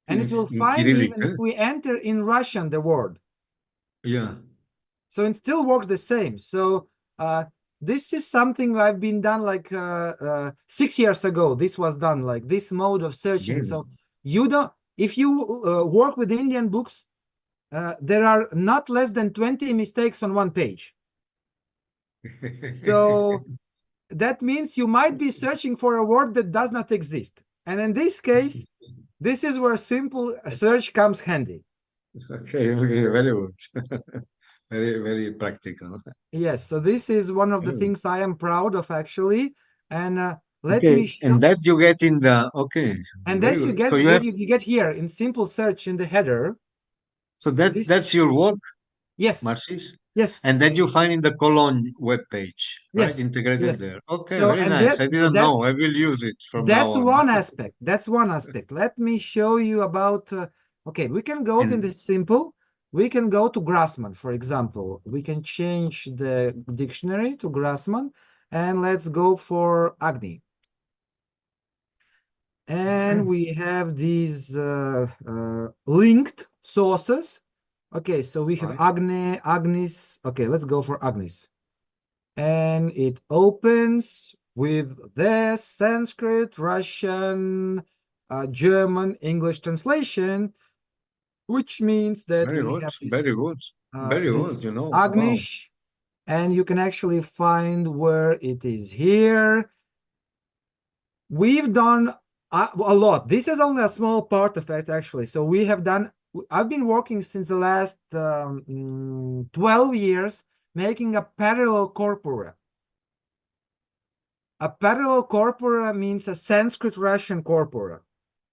And it will In find Cyrillic, even if we enter in Russian the word. Yeah. So it still works the same. So this is something I've been done like 6 years ago. This was done like this mode of searching. Yeah. So you don't, if you work with Indian books, there are not less than 20 mistakes on one page. So that means you might be searching for a word that does not exist. And in this case, this is where simple search comes handy. Okay, very good. Very, very practical. Yes, so this is one of the things I am proud of actually. And let me show. And that you get in the And very this you good. get So you get here in simple search in the header. so that's your work, Yes. Marcis? Yes. And that you find in the Cologne webpage, right? Yes. Integrated Yes. there. Okay, So, very and nice. I didn't know. I will use it from now that's on. one aspect. That's one aspect. Let me show you about. Okay, we can go to the simple. We can go to Grassman, for example. We can change the dictionary to Grassman, and let's go for Agni. And we have these linked sources. Okay, so we have Agne, Agnis. Okay, let's go for Agnis. And it opens with the Sanskrit, Russian, German, English translation, which means that Very we good. have this, Very good. Very good, Agnish, and you can actually find where it is here. We've done a lot. This is only a small part of it, actually. So we have done, I've been working since the last 12 years making a parallel corpora. A parallel corpora means a Sanskrit-Russian corpora.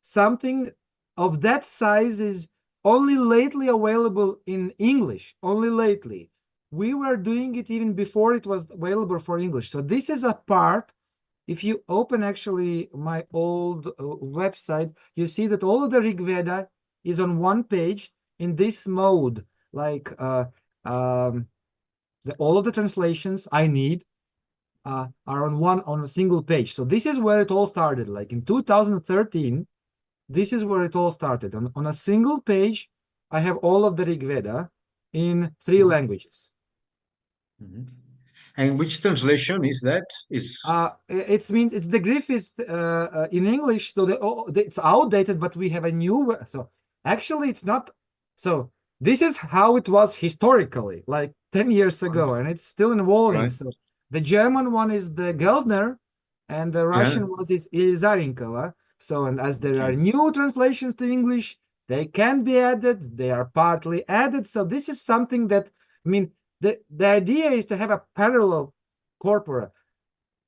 Something of that size is only lately available in English, only lately. We were doing it even before it was available for English. So this is a part. If you open actually my old website, you see that all of the Rig Veda is on one page in this mode, like all of the translations I need are on a single page. So this is where it all started. Like in 2013, this is where it all started. On a single page, I have all of the Rig Veda in 3 languages. And which translation is that? It means it's the Griffith in English, so it's outdated, but we have a new. So actually, it's not. So this is how it was historically, like 10 years ago, and it's still evolving. So the German one is the Geldner, and the Russian one is Ilizarinkova. So, and as there are new translations to English, They can be added, they are partly added. So this is something that, I mean, the idea is to have a parallel corpora.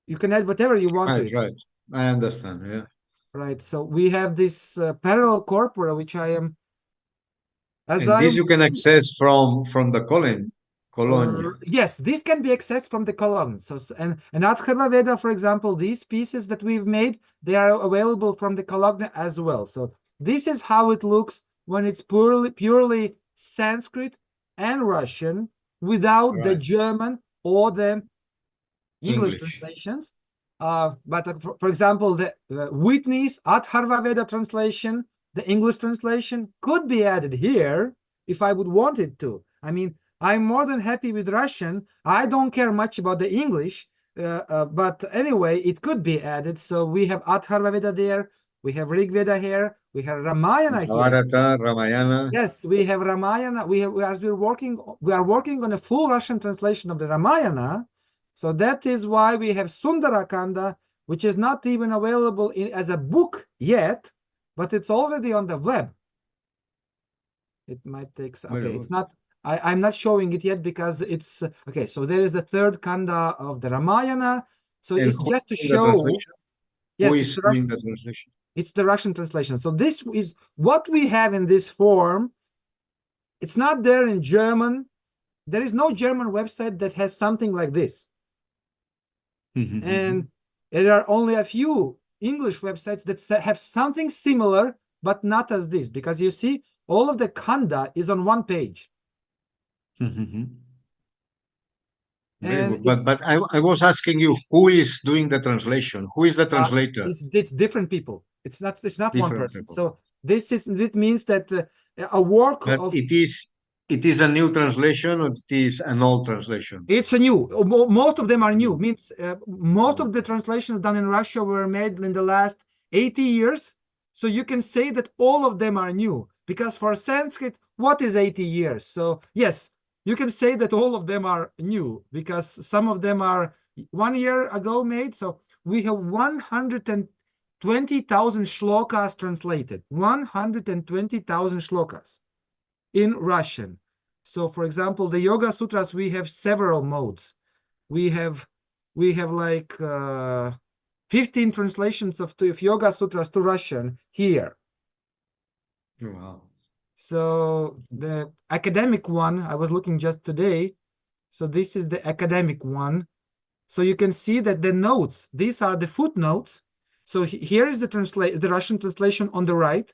You can add whatever you want to it. Right. I understand, yeah. Right, so we have this parallel corpora, which I am, as And I this you can access from the colon. yes, this can be accessed from the column. So, and Atharva Veda, for example, these pieces that we've made, they are available from the column as well. So this is how it looks when it's purely Sanskrit and Russian without the German or the English translations. But for example, the Whitney's Atharva Veda translation, the English translation, could be added here if I would want it to. I mean, I'm more than happy with Russian. I don't care much about the English, but anyway, it could be added. So we have Atharva Veda there, we have Rig Veda here, we have Ramayana here. Ramayana. Yes, we have Ramayana. We are working on a full Russian translation of the Ramayana. So that is why we have Sundarakanda, which is not even available as a book yet, but it's already on the web. It might take, okay, it's not, I'm not showing it yet because it's, okay, so there is the third kanda of the Ramayana. So it's just to show, yes, who is doing the translation? It's the Russian translation. So this is what we have in this form. It's not there in German. There is no German website that has something like this. And there are only a few English websites that have something similar, but not as this, because you see, all of the kanda is on one page. But I was asking you, who is doing the translation? Who is the translator? It's different people. It's not different one person. People. So this means that a work but of it is a new translation, or it is an old translation? It's a new. Most of them are new. Means most of the translations done in Russia were made in the last 80 years. So you can say that all of them are new, because for Sanskrit, what is 80 years? So yes, you can say that all of them are new, because some of them are 1 year ago made. So we have 120,000 shlokas translated, 120,000 shlokas in Russian. So for example, the Yoga Sutras, we have several modes. We have like 15 translations of Yoga Sutras to Russian here. Wow. So the academic one, I was looking just today. So this is the academic one. So you can see that the notes, these are the footnotes. So here is the Russian translation on the right,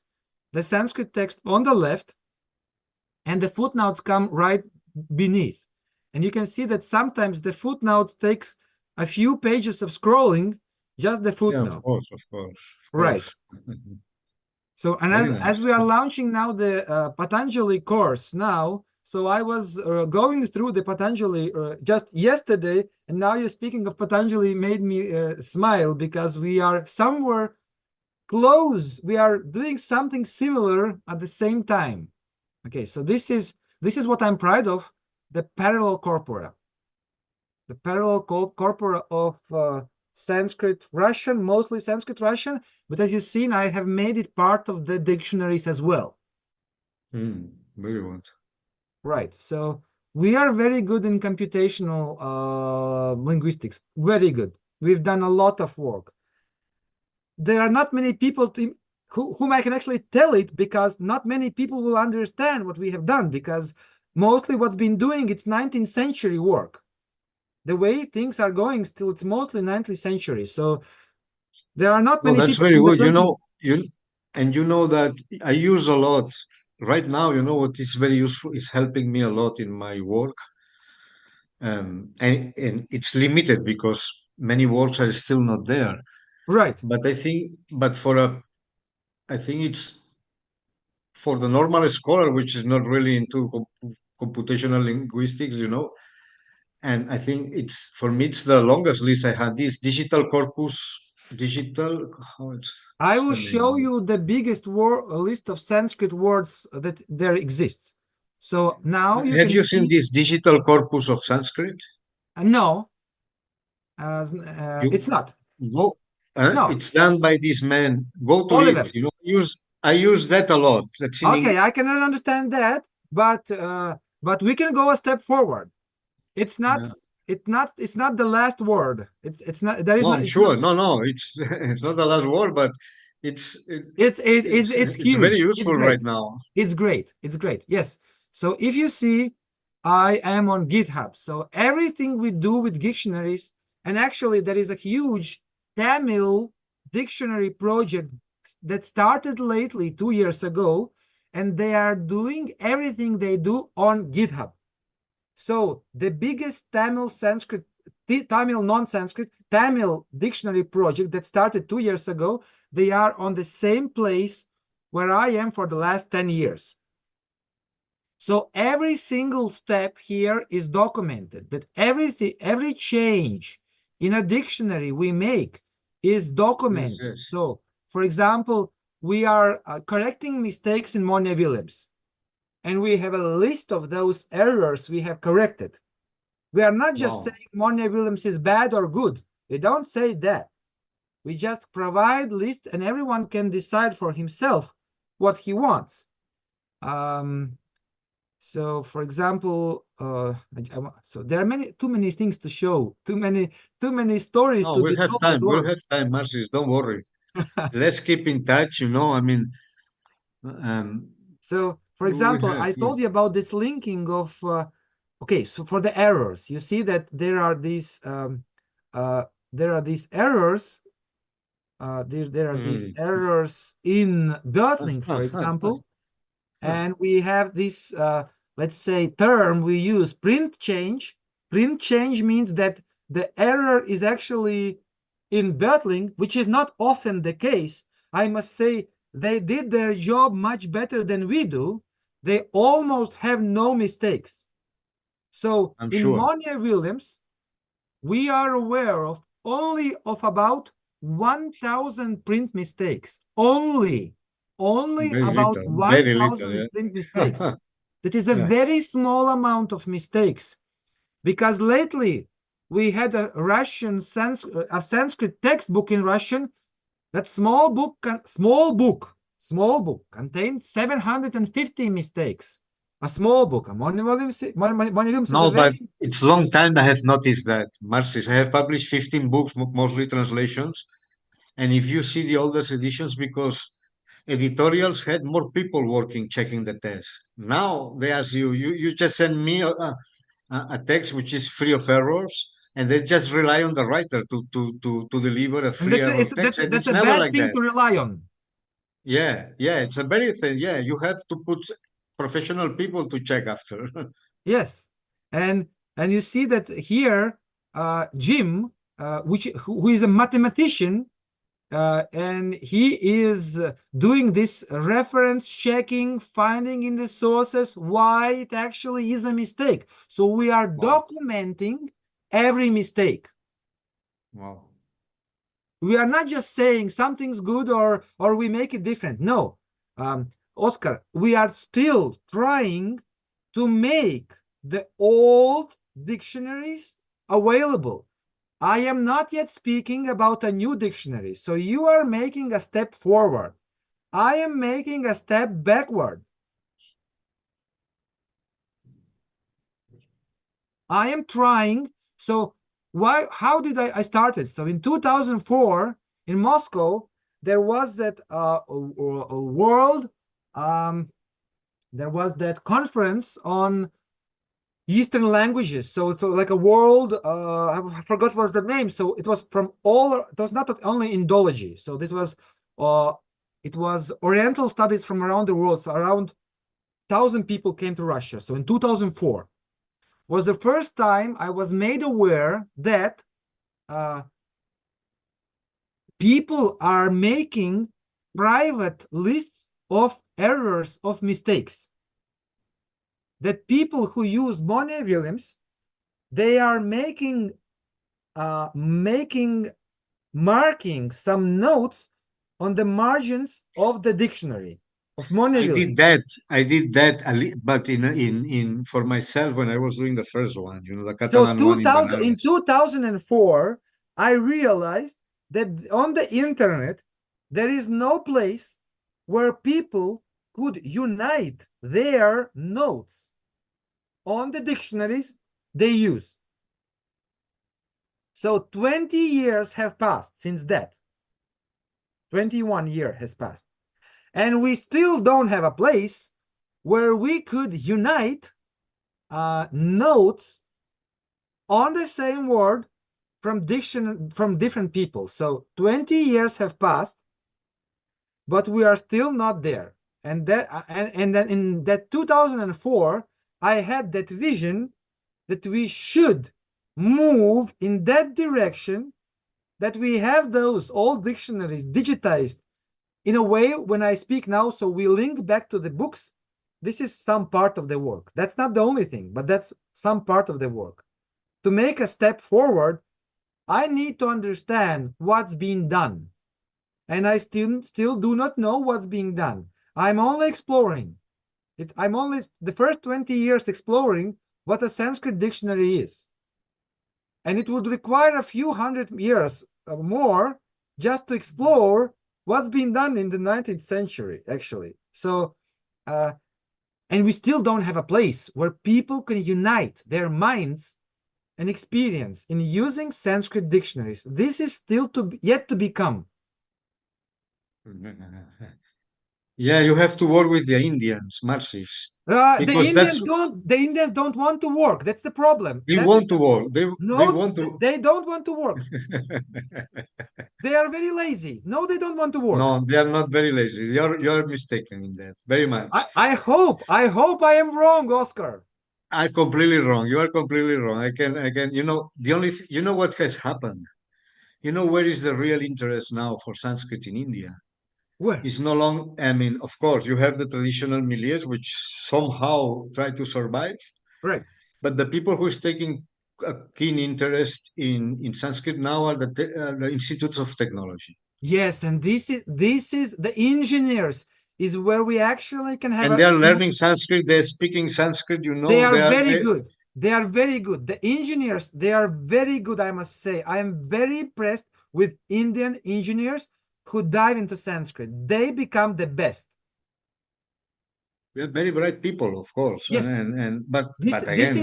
the Sanskrit text on the left, and the footnotes come right beneath. And you can see that sometimes the footnote takes a few pages of scrolling, just the footnote. Yeah, of course. Right. So, and as we are launching now the Patanjali course now, so I was going through the Patanjali just yesterday, and now you're speaking of Patanjali made me smile, because we are somewhere close. We are doing something similar at the same time. Okay, so this is what I'm proud of, the parallel corpora. The parallel corpora of Sanskrit Russian, mostly Sanskrit Russian, but as you've seen, I have made it part of the dictionaries as well. Very good. Right, so we are very good in computational linguistics, very good. We've done a lot of work. There are not many people whom I can actually tell it, because not many people will understand what we have done, because mostly what's been doing, it's 19th century work. The way things are going still, it's mostly 19th century. So there are not many that's people. Very good. You know that I use a lot right now. You know what is very useful, is helping me a lot in my work. And it's limited because many works are still not there. Right. But I think it's for the normal scholar, which is not really into computational linguistics, and I think for me, it's the longest list I had. This digital corpus, I will show you the biggest list of Sanskrit words that there exists. So now you have you seen this digital corpus of Sanskrit? No, it's not. No, no, it's done by this man. Go to Oliver. it. Use I use that a lot. That's in Okay, I cannot understand that, but we can go a step forward. It's not. Yeah. It's not the last word. It's not. There is No, not. I'm It's not. sure. No, it's it's not the last word, but It's it's very huge. It's useful great. right now. It's great. It's great. Yes. So if you see, I am on GitHub. So everything we do with dictionaries, and actually there is a huge Tamil dictionary project that started lately 2 years ago, and they are doing everything they do on GitHub. So the biggest Tamil non-Sanskrit, Tamil dictionary project that started 2 years ago, they are on the same place where I am for the last 10 years. So every single step here is documented, that every change in a dictionary we make is documented. Yes. So, for example, we are correcting mistakes in Monia-Willems, and we have a list of those errors we have corrected. We are not just saying Monia-Willems is bad or good. We don't say that. We just provide list, and everyone can decide for himself what he wants. So, for example, so there are too many things to show, too many stories No, to be told at We'll once. have time, Marcis. Don't worry. Let's keep in touch. I mean, um, So, for we will example, have. I told you about this linking of, okay, so for the errors, you see that there are these errors. There are these errors in Bötling, for example, and we have this, let's say, term we use, print change. Print change means that the error is actually in Bötling, which is not often the case. I must say they did their job much better than we do. They almost have no mistakes. So I'm in sure. Monia-Willems, we are aware of only of about 1,000 print mistakes. Only Very about little, very little. 1,000 Yeah. print mistakes. That is a Yeah. very small amount of mistakes, because lately we had a Sanskrit textbook in Russian. That small book contained 750 mistakes. A small book. A Monia-Willems is No, a but very... it's a long time I have noticed that, Marcis. I have published 15 books, mostly translations. And if you see the oldest editions, because editorials had more people working checking the text. Now they ask you just send me a text which is free of errors, and they just rely on the writer to deliver a And free error text, and that's it's a never bad like thing that. to rely on. Yeah, it's a very thing. Yeah, you have to put professional people to check after. Yes, and you see that here, Jim, who is a mathematician, and he is doing this reference checking, finding in the sources why it actually is a mistake. So we are Wow. documenting every mistake. Wow. We are not just saying something's good or we make it different. No, Oscar, we are still trying to make the old dictionaries available. I am not yet speaking about a new dictionary. So you are making a step forward. I am making a step backward. I am trying. So how did I started? So in 2004 in Moscow, there was that world, there was that conference on Eastern languages. So like a world, I forgot what's the name. So it was from it was not only Indology. So this was, it was Oriental studies from around the world. So around 1,000 people came to Russia. So in 2004 was the first time I was made aware that people are making private lists of errors, of mistakes. That people who use Monia-Willems, they are making marking some notes on the margins of the dictionary of Monia-Willems. I did that, but in for myself when I was doing the first one, the So Catalan one in in Bananas. 2004, I realized that on the internet, there is no place where people could unite their notes on the dictionaries they use. So 20 years have passed since that. 21 years has passed. And we still don't have a place where we could unite notes on the same word from different people. So 20 years have passed, but we are still not there. And then in that 2004, I had that vision that we should move in that direction, that we have those old dictionaries digitized in a way when I speak now, so we link back to the books. This is some part of the work. That's not the only thing, but that's some part of the work. To make a step forward, I need to understand what's being done. And I still do not know what's being done. I'm only exploring. I'm only the first 20 years exploring what a Sanskrit dictionary is. And it would require a few hundred years more just to explore what's been done in the 19th century, actually. So, and we still don't have a place where people can unite their minds and experience in using Sanskrit dictionaries. This is still yet to become. Yeah, you have to work with the Indians, Marxis. The Indians don't want to work. That's the problem. They want to work. They want to. They don't want to work. They are very lazy. No, they don't want to work. No, they are not very lazy. You're mistaken in that very much. I hope I am wrong, Oscar. I'm completely wrong. You are completely wrong. I can. You know what has happened. You know where is the real interest now for Sanskrit in India? Where? It's no longer. I mean, of course, you have the traditional milieux which somehow try to survive. Right. But the people who is taking a keen interest in Sanskrit now are the institutes of technology. Yes, and this is the engineers is where we actually can have. And they are learning Sanskrit. They're speaking Sanskrit. They are very good. They are very good. The engineers, they are very good. I must say, I am very impressed with Indian engineers who dive into Sanskrit. They become the best. They're very bright people, of course. Yes. But again,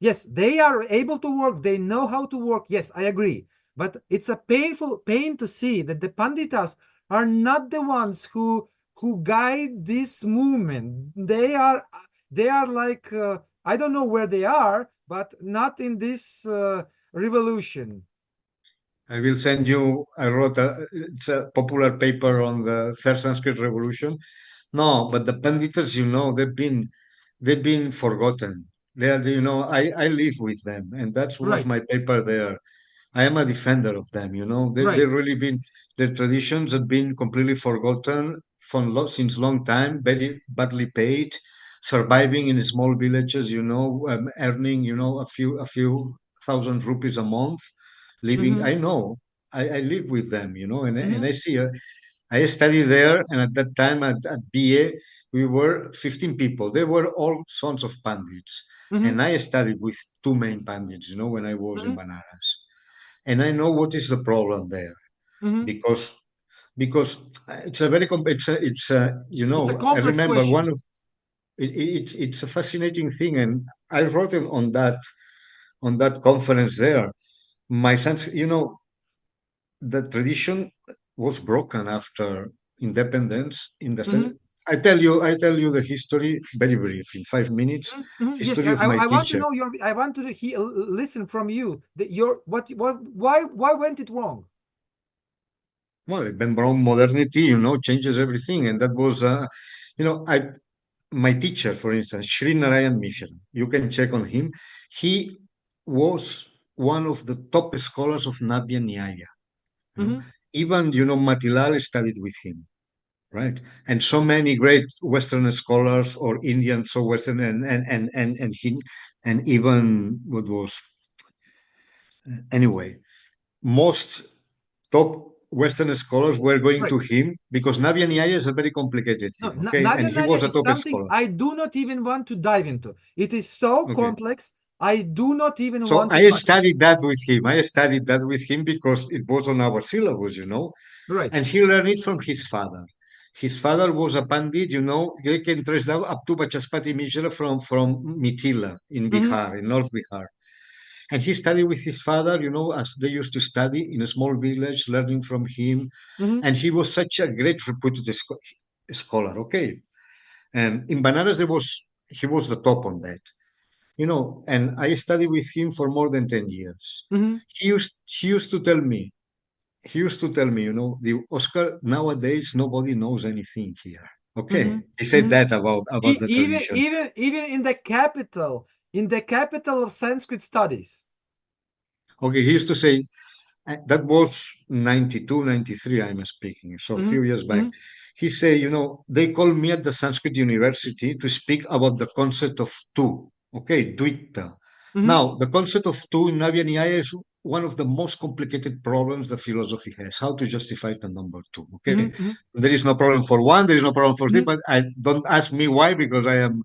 yes, they are able to work. They know how to work. Yes, I agree. But it's a pain to see that the Panditas are not the ones who guide this movement. They are like I don't know where they are, but not in this revolution. I will send you. It's a popular paper on the third Sanskrit revolution. No, but the Panditas, they've been forgotten. They are, I live with them, and that was my paper there. I am a defender of them. They've really been, their traditions have been completely forgotten since long time, very badly paid, surviving in small villages, earning, a few thousand rupees a month, living. I know, I live with them, and I see. I studied there, and at that time at BA, we were 15 people. They were all sons of pandits, and I studied with two main pandits, when I was in Banaras. And I know what is the problem there, because it's a very it's a I remember question. It's a fascinating thing, and I wrote it on that conference there. My sense, the tradition was broken after independence in the sense. I tell you the history very brief in 5 minutes. History of my teacher. I want to listen from you. Why went it wrong? Well, it went wrong. Modernity, changes everything, and that was, my teacher, for instance, Sri Narayan Mishra. You can check on him. He was one of the top scholars of Navya Nyaya. Even, Matilal studied with him, right? And so many great Western scholars or Indian, so Western, and even what was, anyway, most top Western scholars were going to him because Navya Nyaya is a very complicated thing, okay? And he was a top scholar. I do not even want to dive into. It is so complex. I do not even want to. So I studied that with him. I studied that with him because it was on our syllabus, Right. And he learned it from his father. His father was a pandit, they can trace down up to Vachaspati Mishra from Mithila in Bihar, in North Bihar. And he studied with his father, as they used to study in a small village, learning from him. And he was such a great reputed scholar, okay? And in Banaras, he was the top on that, and I studied with him for more than 10 years. He used to tell me, the Oscar, nowadays, nobody knows anything here. Okay. He said that about the tradition. Even in the capital of Sanskrit studies. Okay, he used to say, that was 92, 93, I'm speaking, so a few years back. He said, they called me at the Sanskrit University to speak about the concept of two, okay, Dvita. Now, the concept of two in Navya Niyaya is one of the most complicated problems the philosophy has, how to justify the number two, okay? There is no problem for one, there is no problem for three, but don't ask me why, because I am,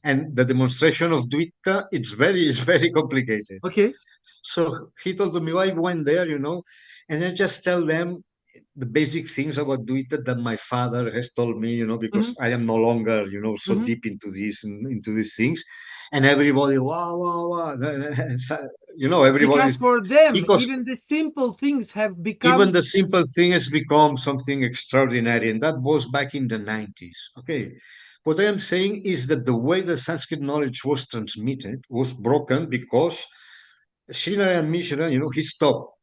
and the demonstration of Dvita, it's very complicated. Okay. So he told me, I went there, and I just tell them the basic things about Dvita that my father has told me, because I am no longer, so deep into these things. And everybody, wow. Everybody. Because for them, Because even the simple things have become... Even the simple thing has become something extraordinary. And that was back in the 90s. Okay. What I am saying is that the way the Sanskrit knowledge was transmitted was broken because Srinaran Mishra, he stopped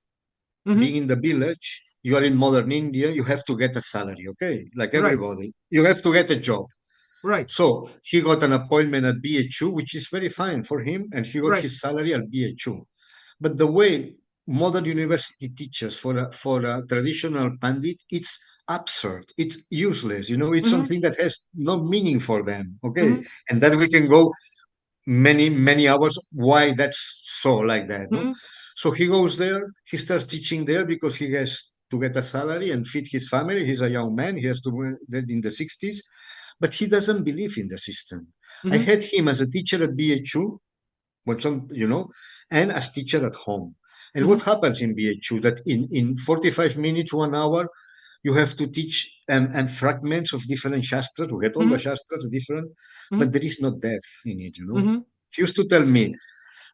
being in the village. You are in modern India, you have to get a salary, okay? Like everybody. Right. You have to get a job. Right. So he got an appointment at BHU, which is very fine for him, and he got his salary at BHU. But the way modern university teachers for a traditional pandit, it's absurd. It's useless. It's something that has no meaning for them, okay? And that we can go many hours why that's so like that, no? So he goes there, he starts teaching there because he has to get a salary and feed his family. He's a young man, he has to that in the 60s, but he doesn't believe in the system. I had him as a teacher at BHU, and as teacher at home. And what happens in BHU that in 45 minutes, 1 hour, you have to teach and fragments of different shastras. We get all the shastras different, but there is no depth in it, He used to tell me,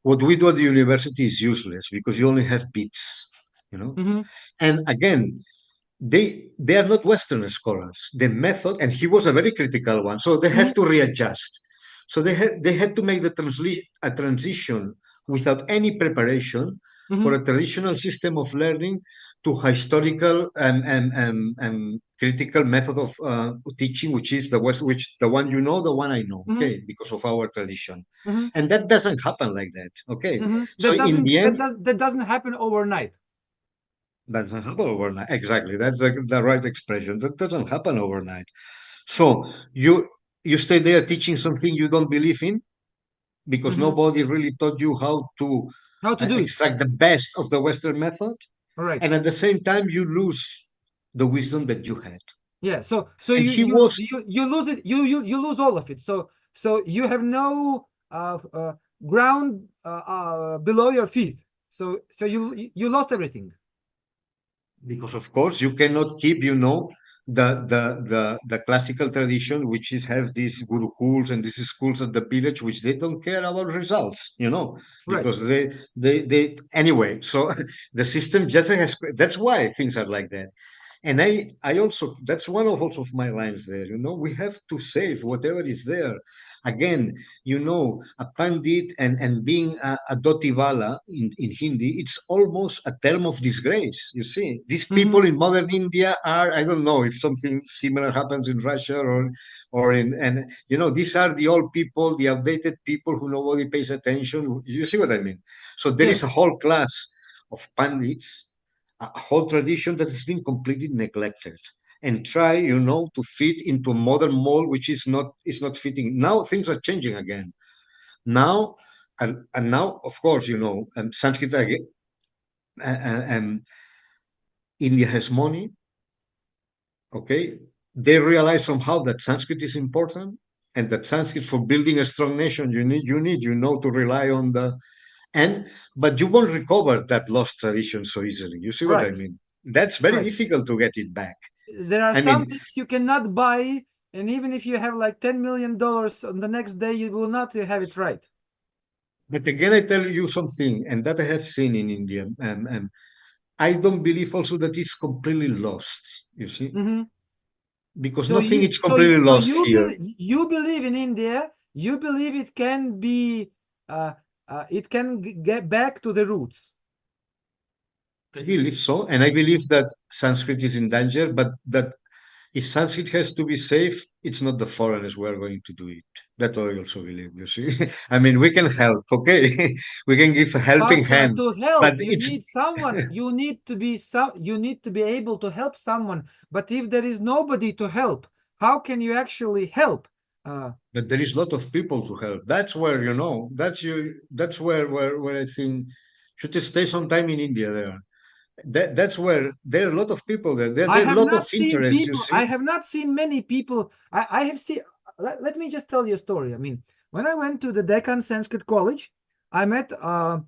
what we do at the university is useless because you only have bits, And again, they are not Western scholars. The method, and he was a very critical one, so they have to readjust. So they had to make a transition without any preparation for a traditional system of learning to historical and critical method of teaching, which is the one the one I know, okay, because of our tradition, and that doesn't happen like that, okay. So in the end, that doesn't happen overnight. That doesn't happen overnight. Exactly, that's the right expression. That doesn't happen overnight. So you stay there teaching something you don't believe in because nobody really taught you how to do extract the best of the Western method. Right. And at the same time, you lose the wisdom that you had. Yeah. So you lose it. You lose all of it. So you have no ground below your feet. So you lost everything. Because of course you cannot keep, the classical tradition, which is have these gurukuls and these schools at the village, which they don't care about results, because they anyway. So the system just has. That's why things are like that. And I also, that's one of also of my lines there, we have to save whatever is there. Again, a pandit and being a dotivala in Hindi, it's almost a term of disgrace. You see, these people in modern India are, I don't know if something similar happens in Russia or and these are the old people, the outdated people who nobody pays attention. You see what I mean? So there is a whole class of pandits, a whole tradition that has been completely neglected, and try, to fit into a modern mold, which is not fitting. Now things are changing again. Now, and now, of course, Sanskrit again, and India has money. Okay, they realize somehow that Sanskrit is important, and that Sanskrit, for building a strong nation, you need, to rely on but you won't recover that lost tradition so easily. You see what I mean? That's very difficult to get it back. there are I some mean, things you cannot buy, and even if you have like $10 million on the next day, you will not have it right. but again, I tell you something, and that I have seen in India, and I don't believe also that it's completely lost. You see, because So nothing you, is completely lost here. you believe in India. You believe it can be, it can get back to the roots. I believe so, and I believe that Sanskrit is in danger, but that if Sanskrit has to be safe, it's not the foreigners who are going to do it. That I also believe, you see. I mean, we can help, okay? We can give a helping But hand, to help, but you need someone. You need to be you need to be able to help someone. But if there is nobody to help, how can you actually help? but there is a lot of people to help. That's where, you know, that's where I think should stay some time in India there. That's where there are a lot of people there. There I are a have lot of not seen interest, you people. see. I have not seen many people. I have seen. Let me just tell you a story. I mean, when I went to the Deccan Sanskrit College, I met a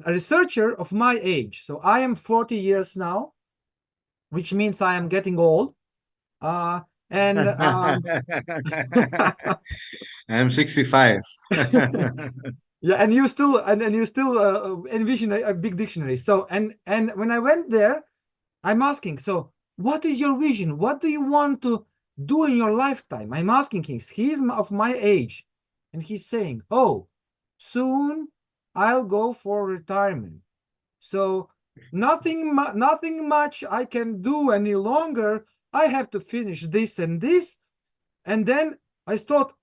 researcher of my age. So I am 40 years now, which means I am getting old. And I'm 65. yeah, and you still envision a big dictionary. So and when I went there, I'm asking, so what is your vision? What do you want to do in your lifetime? I'm asking him. He's of my age, and he's saying, oh, soon I'll go for retirement. So nothing much I can do any longer. I have to finish this and this. And then I thought,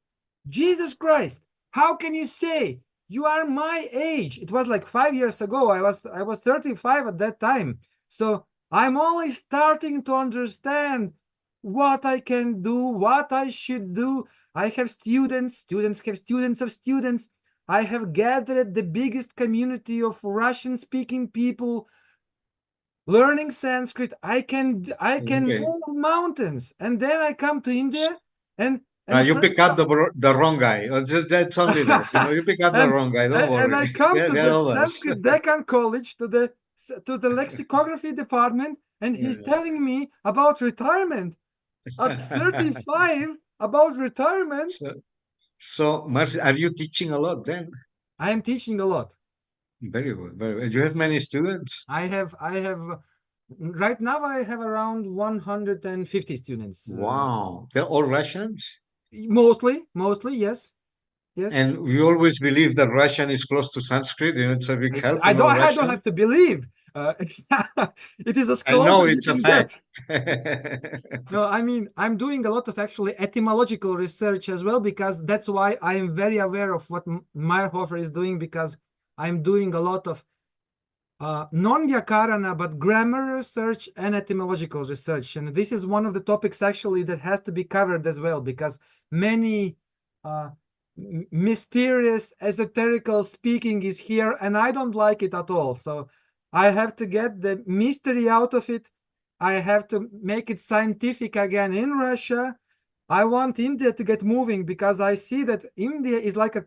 Jesus Christ, how can you say you are my age? It was like 5 years ago. I was 35 at that time. So I'm only starting to understand what I can do, what I should do. I have students have students of students. I have gathered the biggest community of Russian-speaking people learning Sanskrit. I can Okay. move mountains. And then I come to India and the You pick up principal the wrong guy. That's only that. You know, you pick up the wrong guy. Don't and worry. I come to They're the all us. Sanskrit Deccan College to the lexicography department, and he's Yeah. telling me about retirement at 35. About retirement, So, Marcy, are you teaching a lot then? I am teaching a lot. Very good. Very good. You have many students? I have right now I have around 150 students. Wow. They're all Russians? Mostly, yes. And we always believe that Russian is close to Sanskrit. You know, it's a big help to know I don't Russian. have to believe. It is as I close know as you it's a can get. fact. No, I mean, I'm doing a lot of actually etymological research as well, because that's why I am very aware of what Meyerhofer is doing, because I'm doing a lot of non-Vyakarana, but grammar research and etymological research. And this is one of the topics actually that has to be covered as well, because many mysterious, esoterical speaking is here, and I don't like it at all. So I have to get the mystery out of it. I have to make it scientific again in Russia. I want India to get moving, because I see that India is like a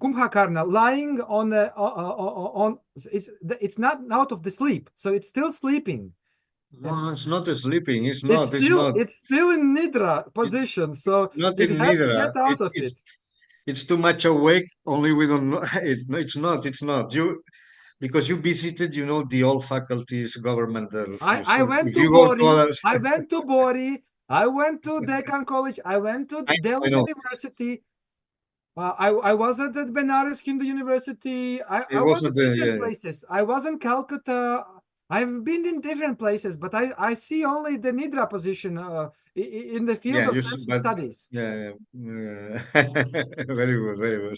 Kumbhakarna lying on the on. It's not out of the sleep, so it's still sleeping. No, it's not sleeping. It's not. It's not. It's still in nidra It's position, so not it in has to Nidra. get out of it. It's too much awake. Only we don't know. It's not. It's not. You because you visited, you know, the old faculties, governmental. You I see, went if to you go to Bori. others, I went to Bori. I went to Deccan College. I went to I Delhi know University. I was at the Benares Hindu University. it I was wasn't. in different Yeah. places. I was in Calcutta. I've been in different places, but I see only the Nidra position in the field Yeah, of you should, Sanskrit but studies. yeah, yeah. Very good, very good.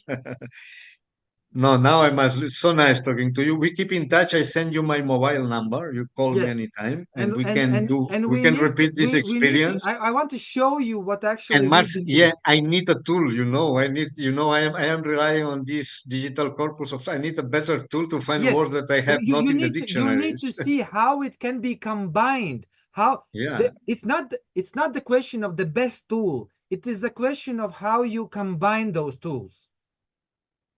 No, now I must. It's so nice talking to you. We keep in touch. I send you my mobile number. You call me Yes, anytime, and and we can repeat this we need to. experience. I want to show you what And actually we've Mars, been yeah, doing. I need a tool. You know, I need. You know, I am relying on this digital corpus of. I need a better tool to find Yes, words that I have not in the you need dictionaries. to see how it can be combined. How Yeah, it's not the question of the best tool. It is the question of how you combine those tools.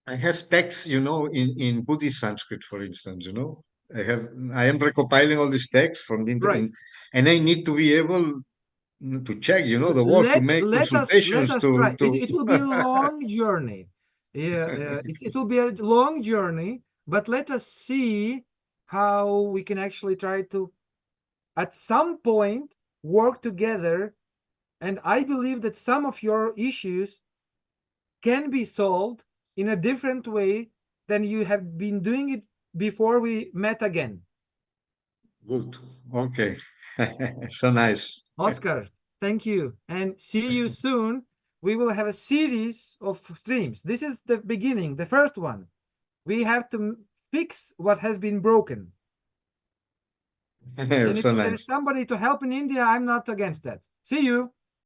I have texts. You know, in Buddhist Sanskrit, for instance. You know, I am recopiling all these texts from the internet, Right. and I need to be able to check, the words, to make Let consultations us try. to. It will be a long journey. Yeah, it will be a long journey, but let us see how we can actually try to, at some point, work together. And I believe that some of your issues can be solved in a different way than you have been doing it before we met again. Good. Okay. So nice. Oscar, thank you, and see you soon. We will have a series of streams. This is the beginning, the first one. We have to fix what has been broken. And if So there nice. is somebody to help in India, I'm not against that. See you.